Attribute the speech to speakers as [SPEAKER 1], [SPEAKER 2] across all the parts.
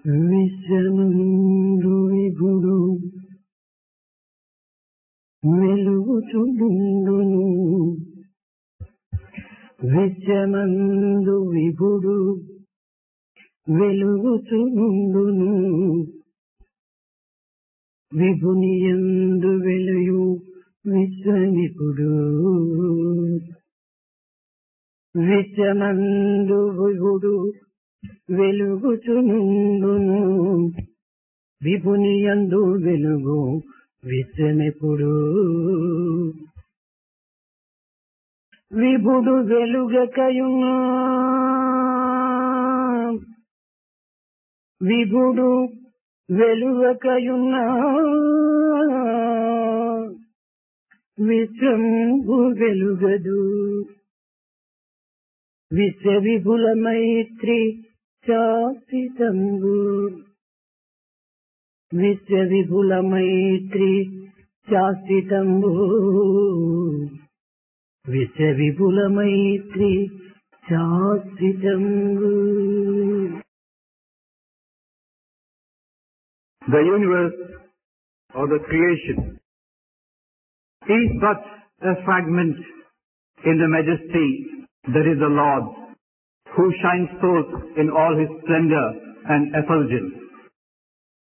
[SPEAKER 1] విశ్వమందు విభుడు వెలుగుచుండును, విశ్వమందు విభుడు వెలుగుచుండును, విభునియందు వెలుయు విశ్వనిపుడు. విశ్వమందు విభుడు వెలుగుచుండును, విభునియందు వెలుగు విశ్వనిపుడు. విభుడు వెలుగకయున్నా, విభుడు వెలుగకయున్నా, విశ్వంబు వెలుగదు. విశ్వ విపుల మైత్రి శాశ్వతంబు, విశ్వ విపుల మైత్రి శాశ్వతంబు, విశ్వ విపుల మైత్రి శాశ్వతంబు.
[SPEAKER 2] The universe or the creation is but a fragment in the majesty that is the Lord, who shines forth in all his splendor and effulgence.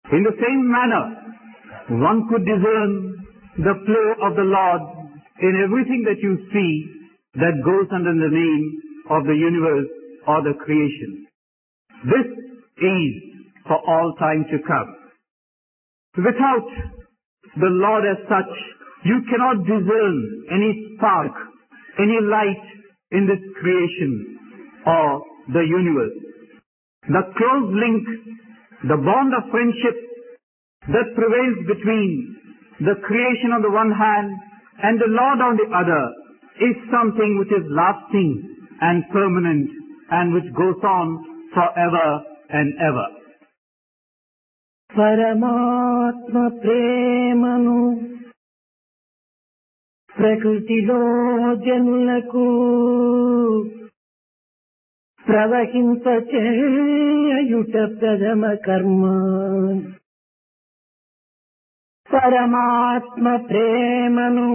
[SPEAKER 2] In the same manner, one could discern the flow of the Lord in everything that you see that goes under the name of the universe or the creation. This is for all time to come. Without the Lord as such, you cannot discern any spark, any light in this creation or the universe. The close link, the bond of friendship that prevails between the creation on the one hand and the Lord on the other is something which is lasting and permanent and which goes on forever and ever.
[SPEAKER 1] పరమాత్మ ప్రేమను ప్రకృతిలో జనులకు ప్రవహింపచేయుట ప్రథమ కర్మ. పరమాత్మ ప్రేమను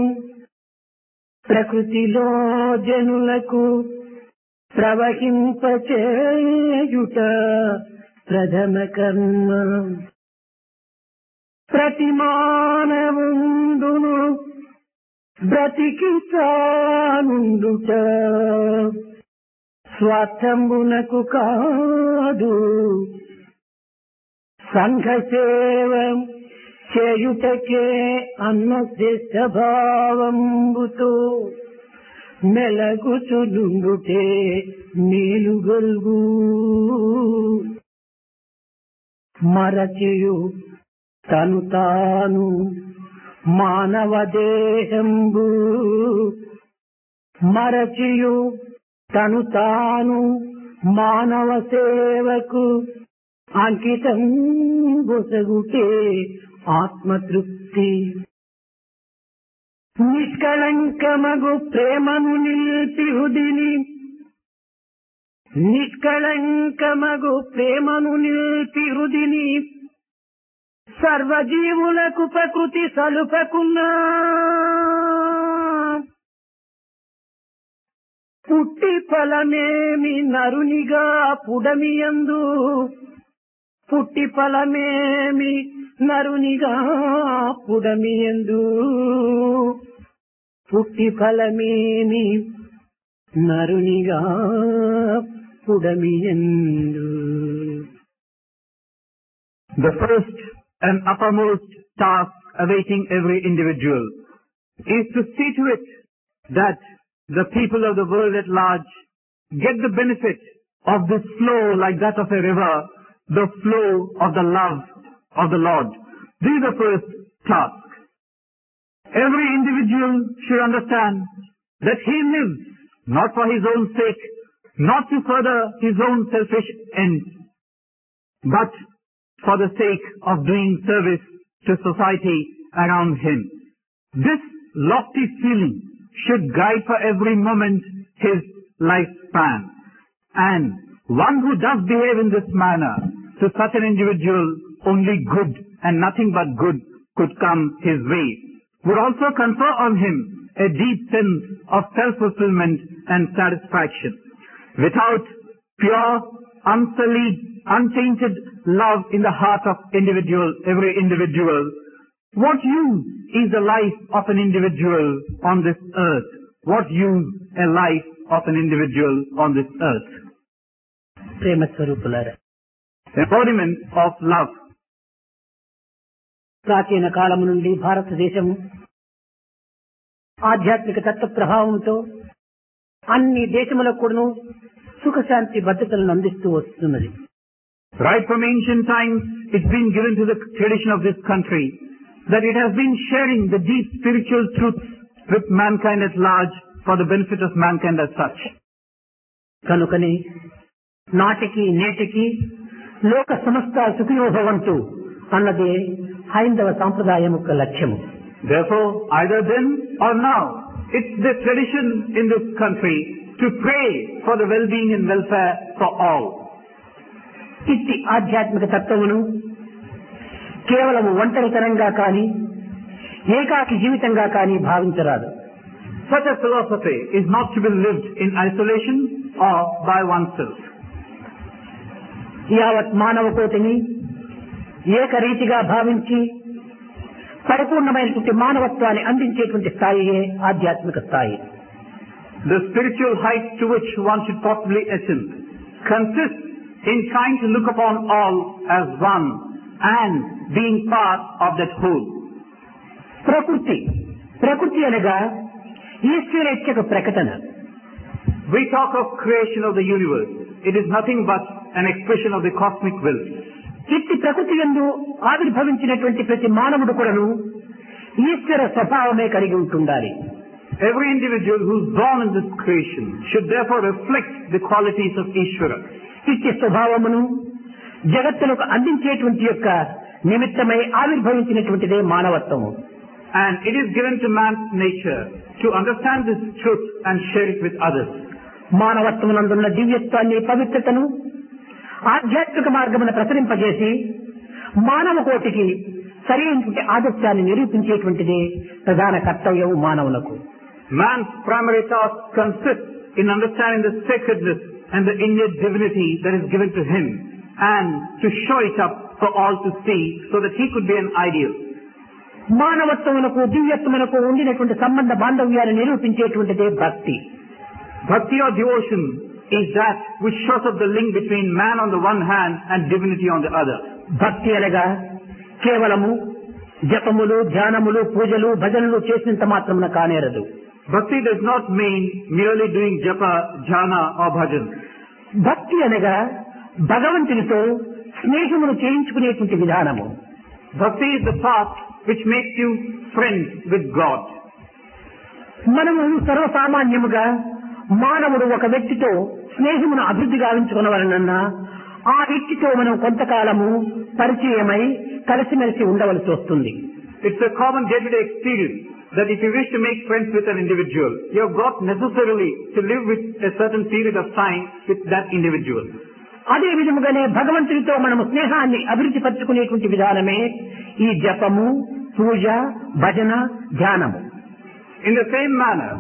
[SPEAKER 1] ప్రకృతిలో జనులకు ప్రవహింపచేయుట ప్రథమ కర్మ. ప్రతి మానవుండును బ్రతికి తానుండుట స్వార్థంబునకు కాదు, సంఘ సేవ చేయుటకే అన్న శ్రేష్ఠ భావంబుతో మెలగుచుండుటే మేలుగల్గు. మరచియు తను తాను మానవ దేహంబు, మరచియు తను తాను మానవ సేవకు అంకితం బొసగుటే ఆత్మతృప్తి. నిష్కళంకమగు ప్రేమను నిలిపి హృదిని, నిష్కళంకమగు ప్రేమను నిలిపి హృదిని సర్వజీవులకు ప్రకృతి సలుపకున్నా. పుట్టి ఫలమేమి నరునిగా పుడమియందు, పుట్టి ఫలమేమి నరునిగా పుడమియందు, పుట్టి ఫలమేమి నరునిగా పుడమియందు.
[SPEAKER 2] The first and uppermost task awaiting every individual is to see to it that the people of the world at large get the benefit of this flow like that of a river, the flow of the love of the Lord. This is the first task. Every individual should understand that he lives not for his own sake, not to further his own selfish ends, but for the sake of doing service to society around him. This lofty feeling should guide for every moment his lifespan. And one who does behave in this manner to such an individual only good and nothing but good could come his way, would also confer on him a deep sense of self-fulfillment and satisfaction. Without pure, unsullied, untainted love in the heart of every individual, what use is the life of an individual on this earth? What use a life of an individual on this earth?
[SPEAKER 1] ప్రేమ స్వరూపులారా,
[SPEAKER 2] Embodiment of love.
[SPEAKER 1] ప్రాచీన కాలము నుండి భారతదేశము ఆధ్యాత్మిక తత్వ ప్రభావంతో అన్ని దేశములకు కూడాను సుఖశాంతి భద్రతలను అందిస్తూ వస్తున్నది.
[SPEAKER 2] Right from ancient times, it's been given to the tradition of this country that it has been sharing the deep spiritual truths with mankind at large for the benefit of mankind as such.
[SPEAKER 1] కనుకనే నాటికి నేటికి లోక సమస్త సుఖయోభవంతు అన్నదే హైందవ సాంప్రదాయం యొక్క లక్ష్యము.
[SPEAKER 2] Therefore, either then or now, it's the tradition in this country to pray for the well-being and welfare for all.
[SPEAKER 1] ఇట్టి ఆధ్యాత్మిక తత్వమును కేవలం ఒంటరితనంగా కానీ ఏకాకి జీవితంగా కానీ భావించరాదు.
[SPEAKER 2] Such a philosophy is not to be lived in isolation or by oneself.
[SPEAKER 1] యావత్ మానవ కోటిని ఏకరీతిగా భావించి పరిపూర్ణమైనటువంటి మానవత్వాన్ని అందించేటువంటి స్థాయియే ఆధ్యాత్మిక స్థాయి.
[SPEAKER 2] The spiritual height to which one should possibly ascend consists in trying to look upon all as one and being part of that whole.
[SPEAKER 1] ప్రకృతి అనగా ఈశ్వరేచ్ఛకు ప్రకటన.
[SPEAKER 2] We talk of creation of the universe. It is nothing but an expression of the cosmic will.
[SPEAKER 1] ఇట్టి ప్రకృతి యందు ఆవిర్భవించినటువంటి ప్రతి మానవుడు కూడాను ఈశ్వర స్వభావమే కలిగి ఉంటుండాలి.
[SPEAKER 2] Every individual who is born in this creation should therefore reflect the qualities of Ishvara.
[SPEAKER 1] ఇట్టి స్వభావమును జగత్తులకు అందించేటువంటి యొక్క నిమిత్తమై ఆవిర్భవించినటువంటిదే మానవత్వము.
[SPEAKER 2] And it is given to man's nature to understand this truth and share it with others.
[SPEAKER 1] మానవత్వమునందున్న దివ్యత్వాన్ని, పవిత్రతను ఆధ్యాత్మిక మార్గమున ప్రసరింపజేసి మానవ కోటికి సరైనటువంటి ఆదర్శాన్ని నిరూపించేటువంటిదే ప్రధాన కర్తవ్యం మానవులకు.
[SPEAKER 2] Man's primary task consists in understanding the sacredness and the innate divinity that is given to him and to show it up for all to see so that he could be an ideal.
[SPEAKER 1] మానవత్వమునకు దివ్యత్వమునకు ఉండినటువంటి సంబంధ బాంధవ్యాన్ని నిరూపించేటువంటిదే భక్తి.
[SPEAKER 2] Bhakti or devotion is that which shows up the link between man on the one hand and divinity on the other.
[SPEAKER 1] భక్తి అనగా కేవలము జపములు, ధ్యానములు, పూజలు, భజనలు చేసినంత మాత్రమున కానేరదు.
[SPEAKER 2] Bhakti does not mean merely doing japa, jhana or bhajan.
[SPEAKER 1] భక్తి అనగా భగవంతునితో స్నేహమును చేయించుకునేటువంటి విధానము.
[SPEAKER 2] Bhakti is the path which makes you friends with God.
[SPEAKER 1] మనము సర్వసామాన్యముగా మానవుడు ఒక వ్యక్తితో స్నేహమును అభివృద్ధి గావించుకునవలనన్నా ఆ వ్యక్తితో మనం కొంతకాలము పరిచయమై కలిసిమెలిసి ఉండవలసి వస్తుంది.
[SPEAKER 2] It's a common day-to-day experience that if you wish to make friends with an individual, you have got necessarily to live with a certain period of time with that individual.
[SPEAKER 1] అదే విధముగానే భగవంతునితో మనము స్నేహాన్ని అభివృద్ధి పరచుకునేటువంటి విధానమే ఈ జపము, పూజ, భజన, ధ్యానము.
[SPEAKER 2] In the same manner,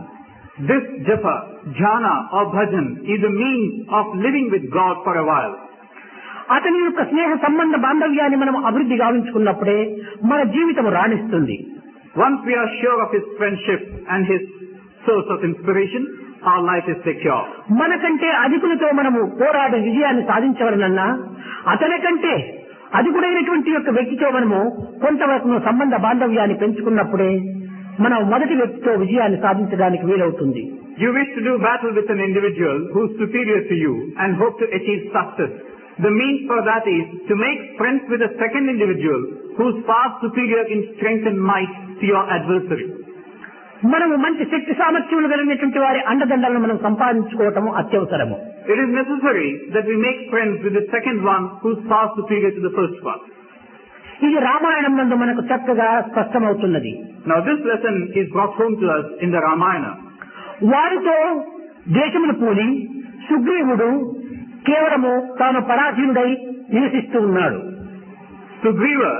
[SPEAKER 2] this japa, jhana or bhajan is a means of living with God for a while.
[SPEAKER 1] అతని యొక్క స్నేహ సంబంధ బాంధవ్యాన్ని మనం అభివృద్ధి గావించుకున్నప్పుడే మన జీవితం రాణిస్తుంది.
[SPEAKER 2] Once we are sure of his friendship and his source of inspiration, our life is secure.
[SPEAKER 1] మనకంటే అధికులతో మనము పోరాడి విజయాన్ని సాధించవలనన్నా అతనికంటే అధికుడైనటువంటి యొక్క వ్యక్తితో మనము కొంతవరకు సంబంధ బాంధవ్యాన్ని పెంచుకున్నప్పుడే మనం మొదటి వ్యక్తితో విజయాన్ని సాధించడానికి వీలవుతుంది.
[SPEAKER 2] You wish to do battle with an individual who is superior to you and hope to achieve success. The means for that is to make friends with a second individual who is far superior in strength and might to your adversary.
[SPEAKER 1] మనము మంచి శక్తి సామర్థ్యములు కలిగినటువంటి వారి అండదండలను మనం సంపాదించుకోవటము అత్యవసరము.
[SPEAKER 2] It is necessary that we make friends with the second one who is far superior to the first one.
[SPEAKER 1] ఇది రామాయణం నందు మనకు చక్కగా స్పష్టమవుతున్నది.
[SPEAKER 2] Now this lesson is brought home to us in the Ramayana.
[SPEAKER 1] వారితో దేశమును పూని సుగ్రీవుడు కేవలము తాను పరాధీనుడై నివసిస్తూ ఉన్నాడు.
[SPEAKER 2] Sugriva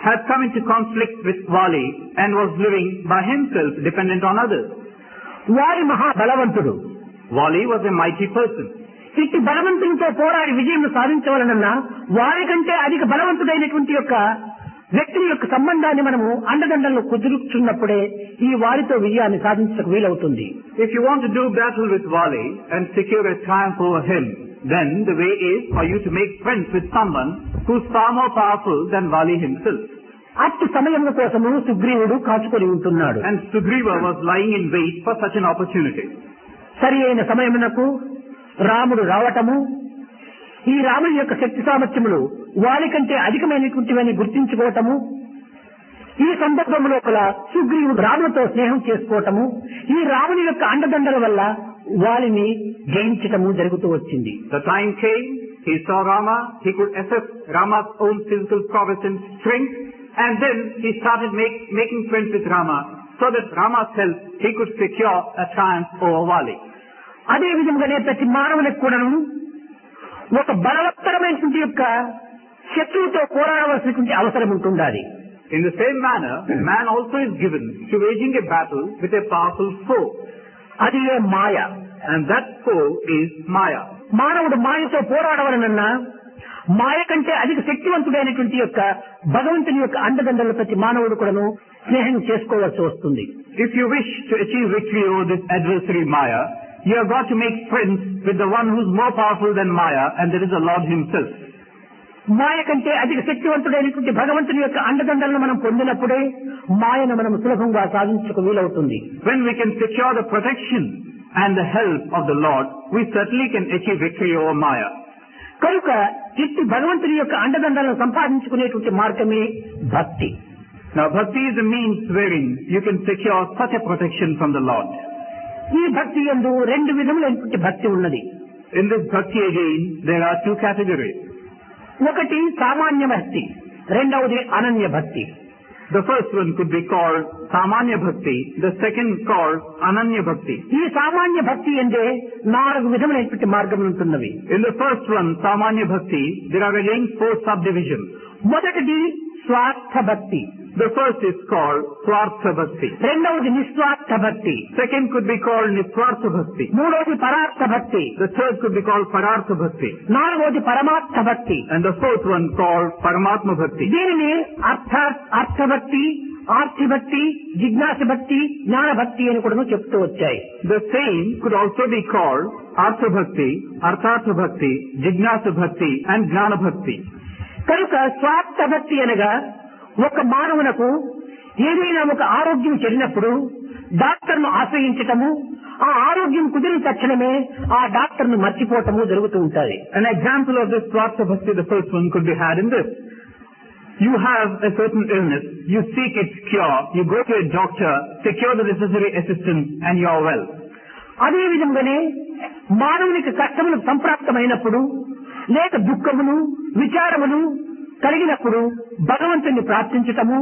[SPEAKER 2] had come into conflict with Vali and was living by himself, dependent on others.
[SPEAKER 1] వారి మహాబలవంతుడు.
[SPEAKER 2] Vali was a mighty person.
[SPEAKER 1] ఇట్టి బలవంతునితో పోరాడి విజయం సాధించవలనన్నా వారి కంటే అధిక బలవంతుడైనటువంటి యొక్క వ్యక్తి యొక్క సంబంధాన్ని మనము అండదండలను కుదుర్చున్నప్పుడే ఈ వారితో విజయాన్ని సాధించడానికి వీలవుతుంది.
[SPEAKER 2] If you want to do battle with Vali and secure a triumph over him, then the way is for you to make friends with someone who's far more powerful than Vali himself.
[SPEAKER 1] అట్టి సమయం కోసము సుగ్రీవుడు కాచుకొని ఉంటున్నాడు.
[SPEAKER 2] And Sugriva was lying in wait for such an opportunity.
[SPEAKER 1] సరి అయిన సమయమునకు రాముడు రావటము, ఈ రాముడి యొక్క శక్తి సామర్థ్యములు వారి కంటే అధికమైనటువంటివని గుర్తించుకోవటము, ఈ సందర్భం లోపల సుగ్రీవుడు రాముడితో స్నేహం చేసుకోవటము, ఈ రాముని యొక్క అండదండల వల్ల వారిని జయించటము జరుగుతూ వచ్చింది.
[SPEAKER 2] The time came, he saw Rama, he could assess Rama's own physical prowess and strength, and then he started making friends with Rama, so that Rama's help he could secure a triumph over Vali.
[SPEAKER 1] అదే విధంగానే ప్రతి మానవునికి కూడాను ఒక బలవత్తరమైనటువంటి యొక్క శత్రువుతో పోరాడవలసినటువంటి అవసరం ఉంటుండాలి.
[SPEAKER 2] In the same manner, man also is given to waging a battle with a powerful foe.
[SPEAKER 1] అది మాయ.
[SPEAKER 2] And that foe is Maya.
[SPEAKER 1] మానవుడు మాయతో పోరాడవలనన్నా మాయ కంటే అధిక శక్తివంతుడైనటువంటి యొక్క భగవంతుని యొక్క అండదండల ప్రతి మానవుడు కూడాను స్నేహం చేసుకోవాల్సి వస్తుంది.
[SPEAKER 2] If you wish to achieve victory over this adversary Maya, you have got to make friends with the one who is more powerful than Maya, and that is the Lord himself.
[SPEAKER 1] మాయ కంటే అధిక శక్తివంతుడైనటువంటి భగవంతుని యొక్క అండదండలను మనం పొందినప్పుడే మాయను మనం సులభంగా సాధించుకు వీలవుతుంది.
[SPEAKER 2] When we can secure the protection and the help of the Lord, we certainly can achieve victory over Maya.
[SPEAKER 1] కనుక ఇట్టి భగవంతుని యొక్క అండదండలను సంపాదించుకునేటువంటి మార్గమే భక్తి.
[SPEAKER 2] Now bhakti is a means wherein you can secure such a protection from the Lord.
[SPEAKER 1] ఈ భక్తి యందు రెండు విధములైనటువంటి భక్తి ఉన్నది.
[SPEAKER 2] In this bhakti again, there are two categories.
[SPEAKER 1] ఒకటి సామాన్య భక్తి, రెండవది అనన్య భక్తి.
[SPEAKER 2] The first one could be called Samanya Bhakti, the second called Ananya Bhakti.
[SPEAKER 1] ఈ సామాన్య భక్తి అంటే 4 విధములైనటువంటి మార్గములు ఉంటున్నవి.
[SPEAKER 2] In the first one, Samanya Bhakti, there are again 4 subdivisions.
[SPEAKER 1] మొదటిది స్వార్థ భక్తి.
[SPEAKER 2] The first is called Swartha Bhakti.
[SPEAKER 1] రెండవది నిస్వార్థ భక్తి.
[SPEAKER 2] Second could be called Niswartha Bhakti.
[SPEAKER 1] మూడవది పరార్థ భక్తి.
[SPEAKER 2] The third could be called Parartha Bhakti.
[SPEAKER 1] నాలుగవది పరమార్థ భక్తి.
[SPEAKER 2] And the fourth one called Paramatma Bhakti.
[SPEAKER 1] దీనిని అర్థ భక్తి, ఆర్తి భక్తి, జిజ్ఞాస భక్తి, జ్ఞాన భక్తి అని కూడా చెప్తూ వచ్చాయి.
[SPEAKER 2] The same could also be called Artha Bhakti, Arthartha Bhakti, Jignasa Bhakti and Jnana Bhakti.
[SPEAKER 1] కనుక స్వార్థ భక్తి అనగా ఒక మానవునకు ఏదైనా ఒక ఆరోగ్యం చెడినప్పుడు డాక్టర్ను ఆశ్రయించటము, ఆ ఆరోగ్యం కుదిరిన తక్షణమే ఆ డాక్టర్ను మర్చిపోవటము జరుగుతూ ఉంటాయి.
[SPEAKER 2] An example of this Swartha Bhakti, the first one could be had in this. You have a certain illness, you seek its cure, you go to a doctor, secure the necessary assistance and you are well.
[SPEAKER 1] అదే విధంగానే మానవునికి కష్టములు సంప్రాప్తమైనప్పుడు లేక దుఃఖములు విచారములు కలిగినప్పుడు భగవంతుని ప్రార్థించటము,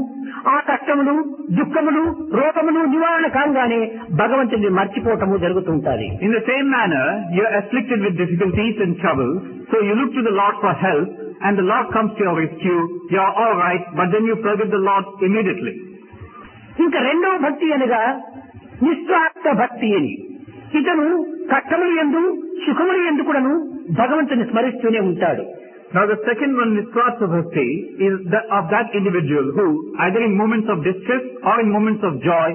[SPEAKER 1] ఆ కష్టములు దుఃఖములు రోగములు నివారణ కాగానే భగవంతుని మర్చిపోవటము జరుగుతుంటాయి.
[SPEAKER 2] In the same manner, you are afflicted with difficulties and troubles, so you look to the Lord for help and the Lord comes to your rescue, you are all right, but then you forget the Lord immediately.
[SPEAKER 1] ఇంకా రెండవ భక్తి అనగా నిస్వార్థ భక్తి అని. ఇతను కష్టములు యందు సుఖములు యందు కూడాను భగవంతుని స్మరిస్తూనే ఉంటాడు.
[SPEAKER 2] Now the second one, Niswartha Bhakti, is of that individual who, either in moments of distress or in moments of joy,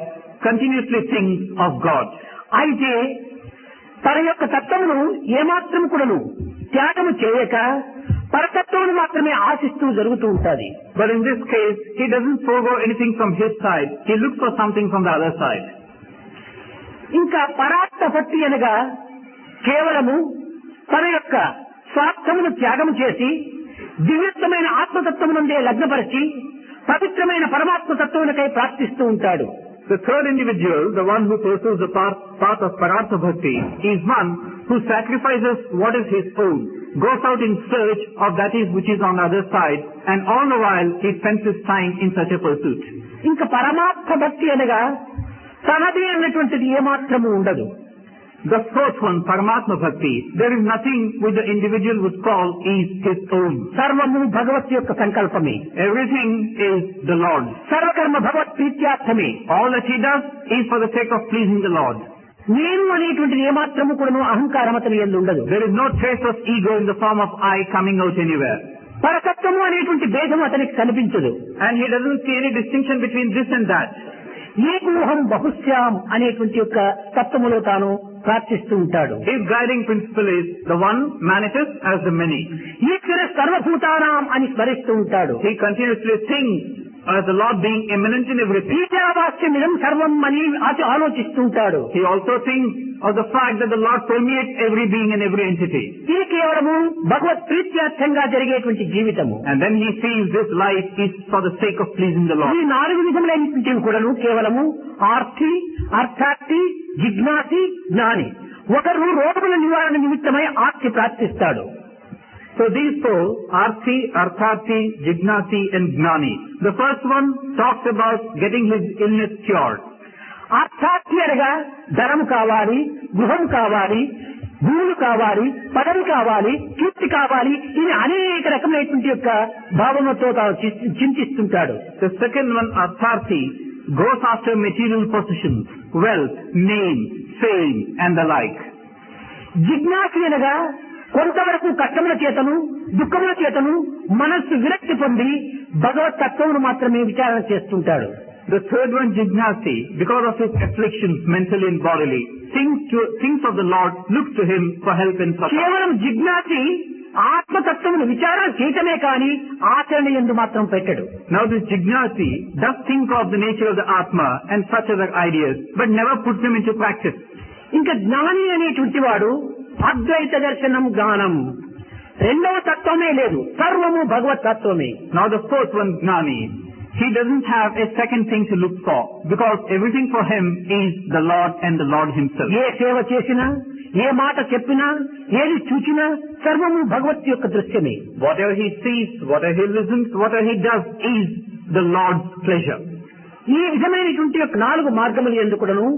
[SPEAKER 2] continuously thinks of God.
[SPEAKER 1] అయితే తన యొక్క తత్వమును ఏమాత్రం కూడాను త్యాగము చేయక పరతత్వమును మాత్రమే ఆశిస్తూ జరుగుతూ ఉంటాది.
[SPEAKER 2] But in this case, he doesn't forego anything from his side, he looks for something from the other side.
[SPEAKER 1] ఇంకా పరార్థ భక్తి అనగా కేవలము తన యొక్క స్వార్థమును త్యాగము చేసి దివ్యత్వమైన ఆత్మతత్వమునందే లగ్నపరిచి పవిత్రమైన పరమాత్మ తత్వమునకై ప్రార్థిస్తూ ఉంటాడు.
[SPEAKER 2] The third individual, the one who pursues the path of Parartha Bhakti, is one who sacrifices what is his own, goes out in search of that which is on the other side, and all the while he spends his time in such a pursuit.
[SPEAKER 1] ఇంకా పరమాత్మ భక్తి అనగా తనదే అన్నటువంటిది ఏమాత్రము ఉండదు.
[SPEAKER 2] The fourth one, Paramatma Bhakti, there is nothing which the individual would call is his own.
[SPEAKER 1] సర్వము భగవత్ యొక్క సంకల్పమే.
[SPEAKER 2] Everything is the Lord.
[SPEAKER 1] సర్వకర్మ Bhagwat ప్రీత్యార్థమే.
[SPEAKER 2] All that he does is for the sake of pleasing the Lord.
[SPEAKER 1] నేను అనేటువంటిది ఏమాత్రము కూడాను అహంకారం అతని యందు ఉండదు.
[SPEAKER 2] There is no trace of ego in the form of I coming out anywhere.
[SPEAKER 1] పరతత్వము అనేటువంటి భేదం అతనికి కనిపించదు.
[SPEAKER 2] And he doesn't see any distinction between this and that.
[SPEAKER 1] ఏకోహం బహుశ్యాం అనేటువంటి యొక్క తత్వములో తాను ప్రార్థిస్తూ ఉంటాడు.
[SPEAKER 2] His guiding principle is the one manifest as the many.
[SPEAKER 1] ఈశ్వర సర్వభూతానాం అని స్మరిస్తూ ఉంటాడు.
[SPEAKER 2] He continuously thinks as the Lord being immanent in everything.
[SPEAKER 1] ఈశావాస్యమిదం సర్వం అని ఆలోచిస్తూ ఉంటాడు.
[SPEAKER 2] He also thinks of the fact that the Lord permeates every being and every entity.
[SPEAKER 1] ఇది కేవలము భగవత్ ప్రీత్యార్థంగా జరిగేటువంటి జీవితము.
[SPEAKER 2] And then he feels this life is for the sake of pleasing the Lord.
[SPEAKER 1] ఈ 4 విధములైనటువంటి కూడాను కేవలము ఆర్తి, అర్థార్థి, జిజ్ఞాసి, జ్ఞాని. ఒకరు రోగముల నివారణ నిమిత్తమై Aarti ప్రార్థిస్తాడు.
[SPEAKER 2] So these four, Arthi, Arthati, Jignasi and Gnani. The first one talks about getting his illness cured.
[SPEAKER 1] అర్థార్థి అనగా ధనం కావాలి, గృహం కావాలి, భూములు కావాలి, పదవి కావాలి, కీర్తి కావాలి, ఇది అనేక రకమైనటువంటి యొక్క భావనతో తాను చింతిస్తుంటాడు.
[SPEAKER 2] The second one, Artharthi, goes after material possessions, wealth, name, fame and the like.
[SPEAKER 1] జిజ్ఞాసి అనగా కొంతవరకు కష్టముల చేతను, దుఃఖముల చేతను మనస్సు విరక్తి పొంది భగవత్ తత్వమును మాత్రమే విచారణ చేస్తుంటాడు.
[SPEAKER 2] The third one, Jignasi, because of his afflictions mentally and bodily, thinks of the Lord, looks to him for help and succor.
[SPEAKER 1] కేవలం జిజ్ఞాసి ఆత్మతత్వమును విచారణ చేయటమే కాని ఆచరణ యందు మాత్రం పెట్టడు.
[SPEAKER 2] Now this Jignasi does think of the nature of the Atma and such other ideas, but never puts them into practice.
[SPEAKER 1] ఇంకా జ్ఞాని అనేటువంటి వాడు అద్వైత దర్శనం జ్ఞానం, రెండవ తత్వమే లేదు, సర్వము భగవత్ తత్వమే.
[SPEAKER 2] Now the fourth one, Gnani, he doesn't have a second thing to look for, because everything for him is the Lord and the Lord himself.
[SPEAKER 1] ఏ సేవ చేసినా, ఏ మాట చెప్పినా, ఏది చూచినా సర్వము భగవత్ యొక్క దృశ్యమే.
[SPEAKER 2] Whatever he sees, whatever he listens, whatever he does is the Lord's pleasure.
[SPEAKER 1] ఈ విధమైనటువంటి యొక్క 4 మార్గములు ఎందుకును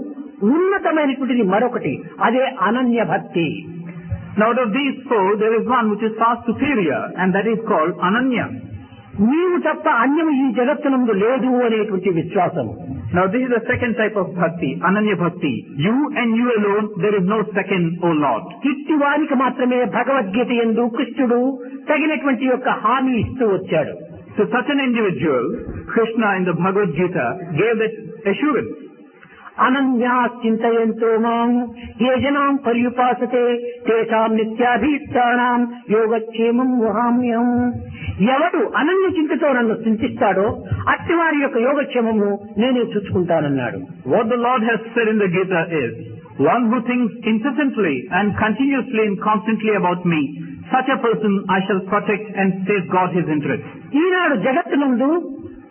[SPEAKER 1] ఉన్నతమైనటువంటిది మరొకటి, అదే అనన్య భక్తి.
[SPEAKER 2] Now out of these four, there is one which is far superior, and that is called Ananya.
[SPEAKER 1] నీవు తప్ప అన్యము ఈ జగత్తునందు లేదు అనేటువంటి విశ్వాసం.
[SPEAKER 2] Now this is the second type of bhakti, Ananya Bhakti. You and you alone, there is no second, O Lord.
[SPEAKER 1] ఇట్టి వారికి మాత్రమే భగవద్గీత యందు కృష్ణుడు తగినటువంటి యొక్క హామీ ఇస్తూ వచ్చాడు.
[SPEAKER 2] So such an individual, Krishna in the Bhagavad Gita gave that assurance.
[SPEAKER 1] అనన్యా చింతయంతో మాం ఏ జనాం పర్యుపాసతే తేషాం నిత్యాభీష్టానాం యోగక్షేమం వహామ్యం. ఎవడు అనన్య చింతతో నన్ను చింతిస్తాడో అట్టి వారి యొక్క యోగక్షేమము నేనే చూసుకుంటానన్నాడు.
[SPEAKER 2] What the Lord has said in the Gita is, one who thinks incessantly and continuously and constantly about me, such a person I shall protect and safeguard his interests.
[SPEAKER 1] ఈనాడు జగత్తునందు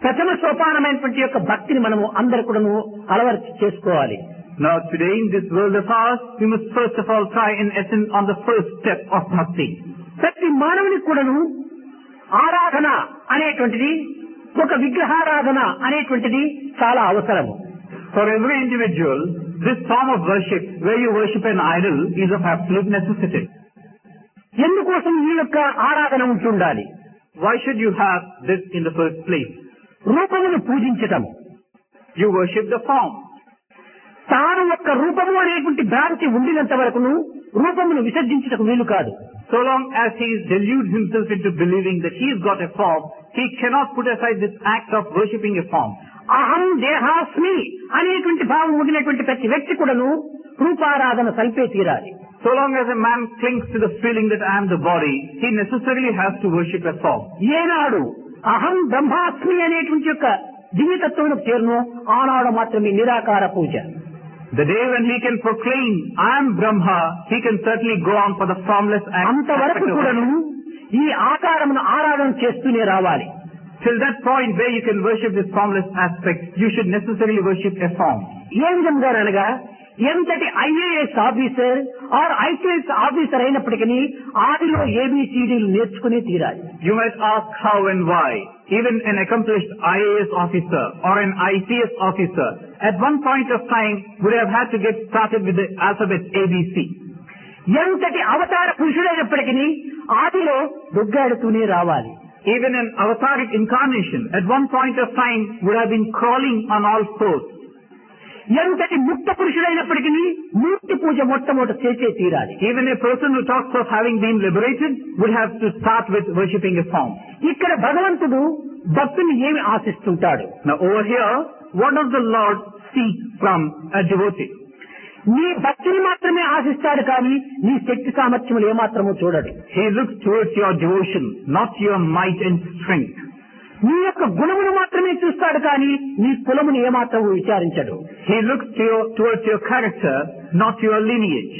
[SPEAKER 1] ప్రథమ సోపానమైనటువంటి యొక్క భక్తిని మనము అందరు కూడా అలవర్చి చేసుకోవాలి.
[SPEAKER 2] Now today in this world of ours, we must first of all try in essence on the first step of bhakti.
[SPEAKER 1] ప్రతి మానవునికి కూడాను ఆరాధన అనేటువంటిది, ఒక విగ్రహారాధన అనేటువంటిది చాలా అవసరము.
[SPEAKER 2] For every individual, this form of worship where you worship an idol is of absolute necessity.
[SPEAKER 1] ఎందుకోసం ఈ యొక్క ఆరాధన ఉంటుండాలి?
[SPEAKER 2] Why should you have this in the first place?
[SPEAKER 1] రూపమును పూజించటం.
[SPEAKER 2] You worship the form.
[SPEAKER 1] తాను ఒక్క రూపము అనేటువంటి భ్రాంతి ఉండినంత వరకును రూపమును విసర్జించటకు వీలు కాదు.
[SPEAKER 2] So long as he deludes himself into believing that he has got a form, he cannot put aside this act of worshipping a form.
[SPEAKER 1] అహం దేహాస్మి అనేటువంటి భావం ఉండినటువంటి ప్రతి వ్యక్తి కూడాను రూపారాధన సల్పే తీరాలి.
[SPEAKER 2] So long as a man clings to the feeling that I am the body, he necessarily has to worship a form.
[SPEAKER 1] ఏనాడు అహం బ్రహ్మాస్మి అనేటువంటి యొక్క దివ్యతత్వం చేరును ఆనాడు మాత్రమే నిరాకార పూజ.
[SPEAKER 2] The day when he can proclaim, I am Brahma, he can certainly go on for the formless act.
[SPEAKER 1] అంతవరకు కూడాను ఈ ఆకారమును ఆరాధన చేస్తూనే రావాలి.
[SPEAKER 2] Till that point where you can worship this formless aspect, you should necessarily worship a form.
[SPEAKER 1] ఏ విధంగానగా ఎంతటి IAS officer or IPS officer అయినప్పటికీ ఆదిలో ఏబిసిడీలు నేర్చుకుని తీరాలి.
[SPEAKER 2] You might ask how and why. Even an accomplished IAS officer or an ICS officer at one point of time would have had to get started with the alphabet ABC.
[SPEAKER 1] ఎంతటి అవతార పురుషుడైనప్పటికీ ఆదిలో దుగ్గాడుతూనే రావాలి.
[SPEAKER 2] Even an avataric incarnation at one point of time would have been crawling on all fours.
[SPEAKER 1] ఎంతటి ముక్త పురుషుడైనప్పటికీ మూర్తి పూజ మొట్టమొదట చేసే తీరాలి.
[SPEAKER 2] Even a person who talks of having been liberated would have to start with worshipping a form.
[SPEAKER 1] ఇక్కడ భగవంతుడు భక్తుని ఏమి ఆశిస్తుంటాడు?
[SPEAKER 2] Now over here, what does the Lord seek from a devotee?
[SPEAKER 1] నీ భక్తిని మాత్రమే ఆశిస్తాడు కానీ నీ శక్తి సామర్థ్యములు ఏమాత్రమూ చూడడు.
[SPEAKER 2] He looks towards your devotion, not your might and strength.
[SPEAKER 1] నీ యొక్క గుణమును మాత్రమే చూస్తాడు కానీ నీ కులమును ఏమాత్రము విచారించడు.
[SPEAKER 2] He looks towards your character, not your lineage.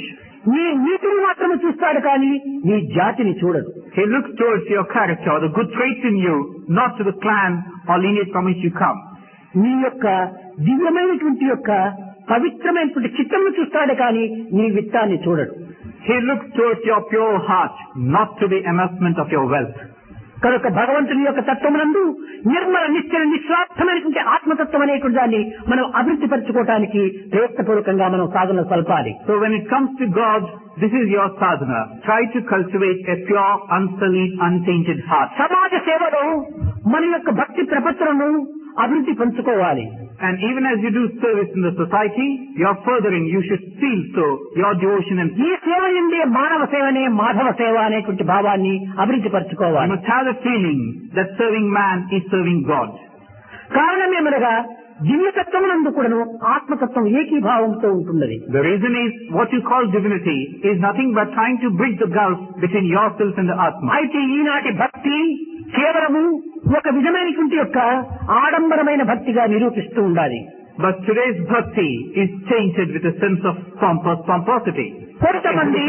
[SPEAKER 1] నీ నీతిని మాత్రమే చూస్తాడు కానీ నీ జాతిని చూడడు.
[SPEAKER 2] He looks towards your character, the good traits in you, not to the clan or lineage from which you come.
[SPEAKER 1] నీ యొక్క దివ్యమైనటువంటి యొక్క పవిత్రమైనటువంటి చిత్తమును చూస్తాడు కానీ నీ విత్తాన్ని చూడడు.
[SPEAKER 2] He looks towards your pure heart, not to the amassment of your wealth.
[SPEAKER 1] కనుక భగవంతుని యొక్క తత్వమునందు నిర్మల నిశ్చల నిస్వార్థమైనటువంటి ఆత్మతత్వం అనేటువంటి దాన్ని మనం అభివృద్ధి పరచుకోవడానికి ప్రయత్నపూర్వకంగా మనం సాధన సల్పాలి.
[SPEAKER 2] So when it comes to God, this is your sadhana. Try to cultivate a pure, unsullied, untainted heart.
[SPEAKER 1] సమాజ సేవలో మన యొక్క భక్తి ప్రపత్తులను అభివృద్ధి పంచుకోవాలి.
[SPEAKER 2] And even as you do service in the society, you're furthering, you should feel so, your devotion and
[SPEAKER 1] ఈ సేవ నుండి మానవ సేవనే మాధవ సేవ అనేటువంటి భావాన్ని అభివృద్ధి
[SPEAKER 2] you
[SPEAKER 1] పరచుకోవాలి.
[SPEAKER 2] must have the feeling that serving man is serving God.
[SPEAKER 1] కారణమేమనగా దివ్యతత్వమునందు కూడాను ఆత్మతత్వం ఏకీభావంతో ఉంటున్నది.
[SPEAKER 2] The reason is, what you call divinity is nothing but trying to bridge the gulf between yourself and the Atma.
[SPEAKER 1] అయితే ఈనాటి భక్తి కేవలము ఒక విధమైనటువంటి యొక్క ఆడంబరమైన భక్తిగా నిరూపిస్తూ ఉండాలి.
[SPEAKER 2] But today's bhakti is tainted with a sense of pomposity.
[SPEAKER 1] కొంతమంది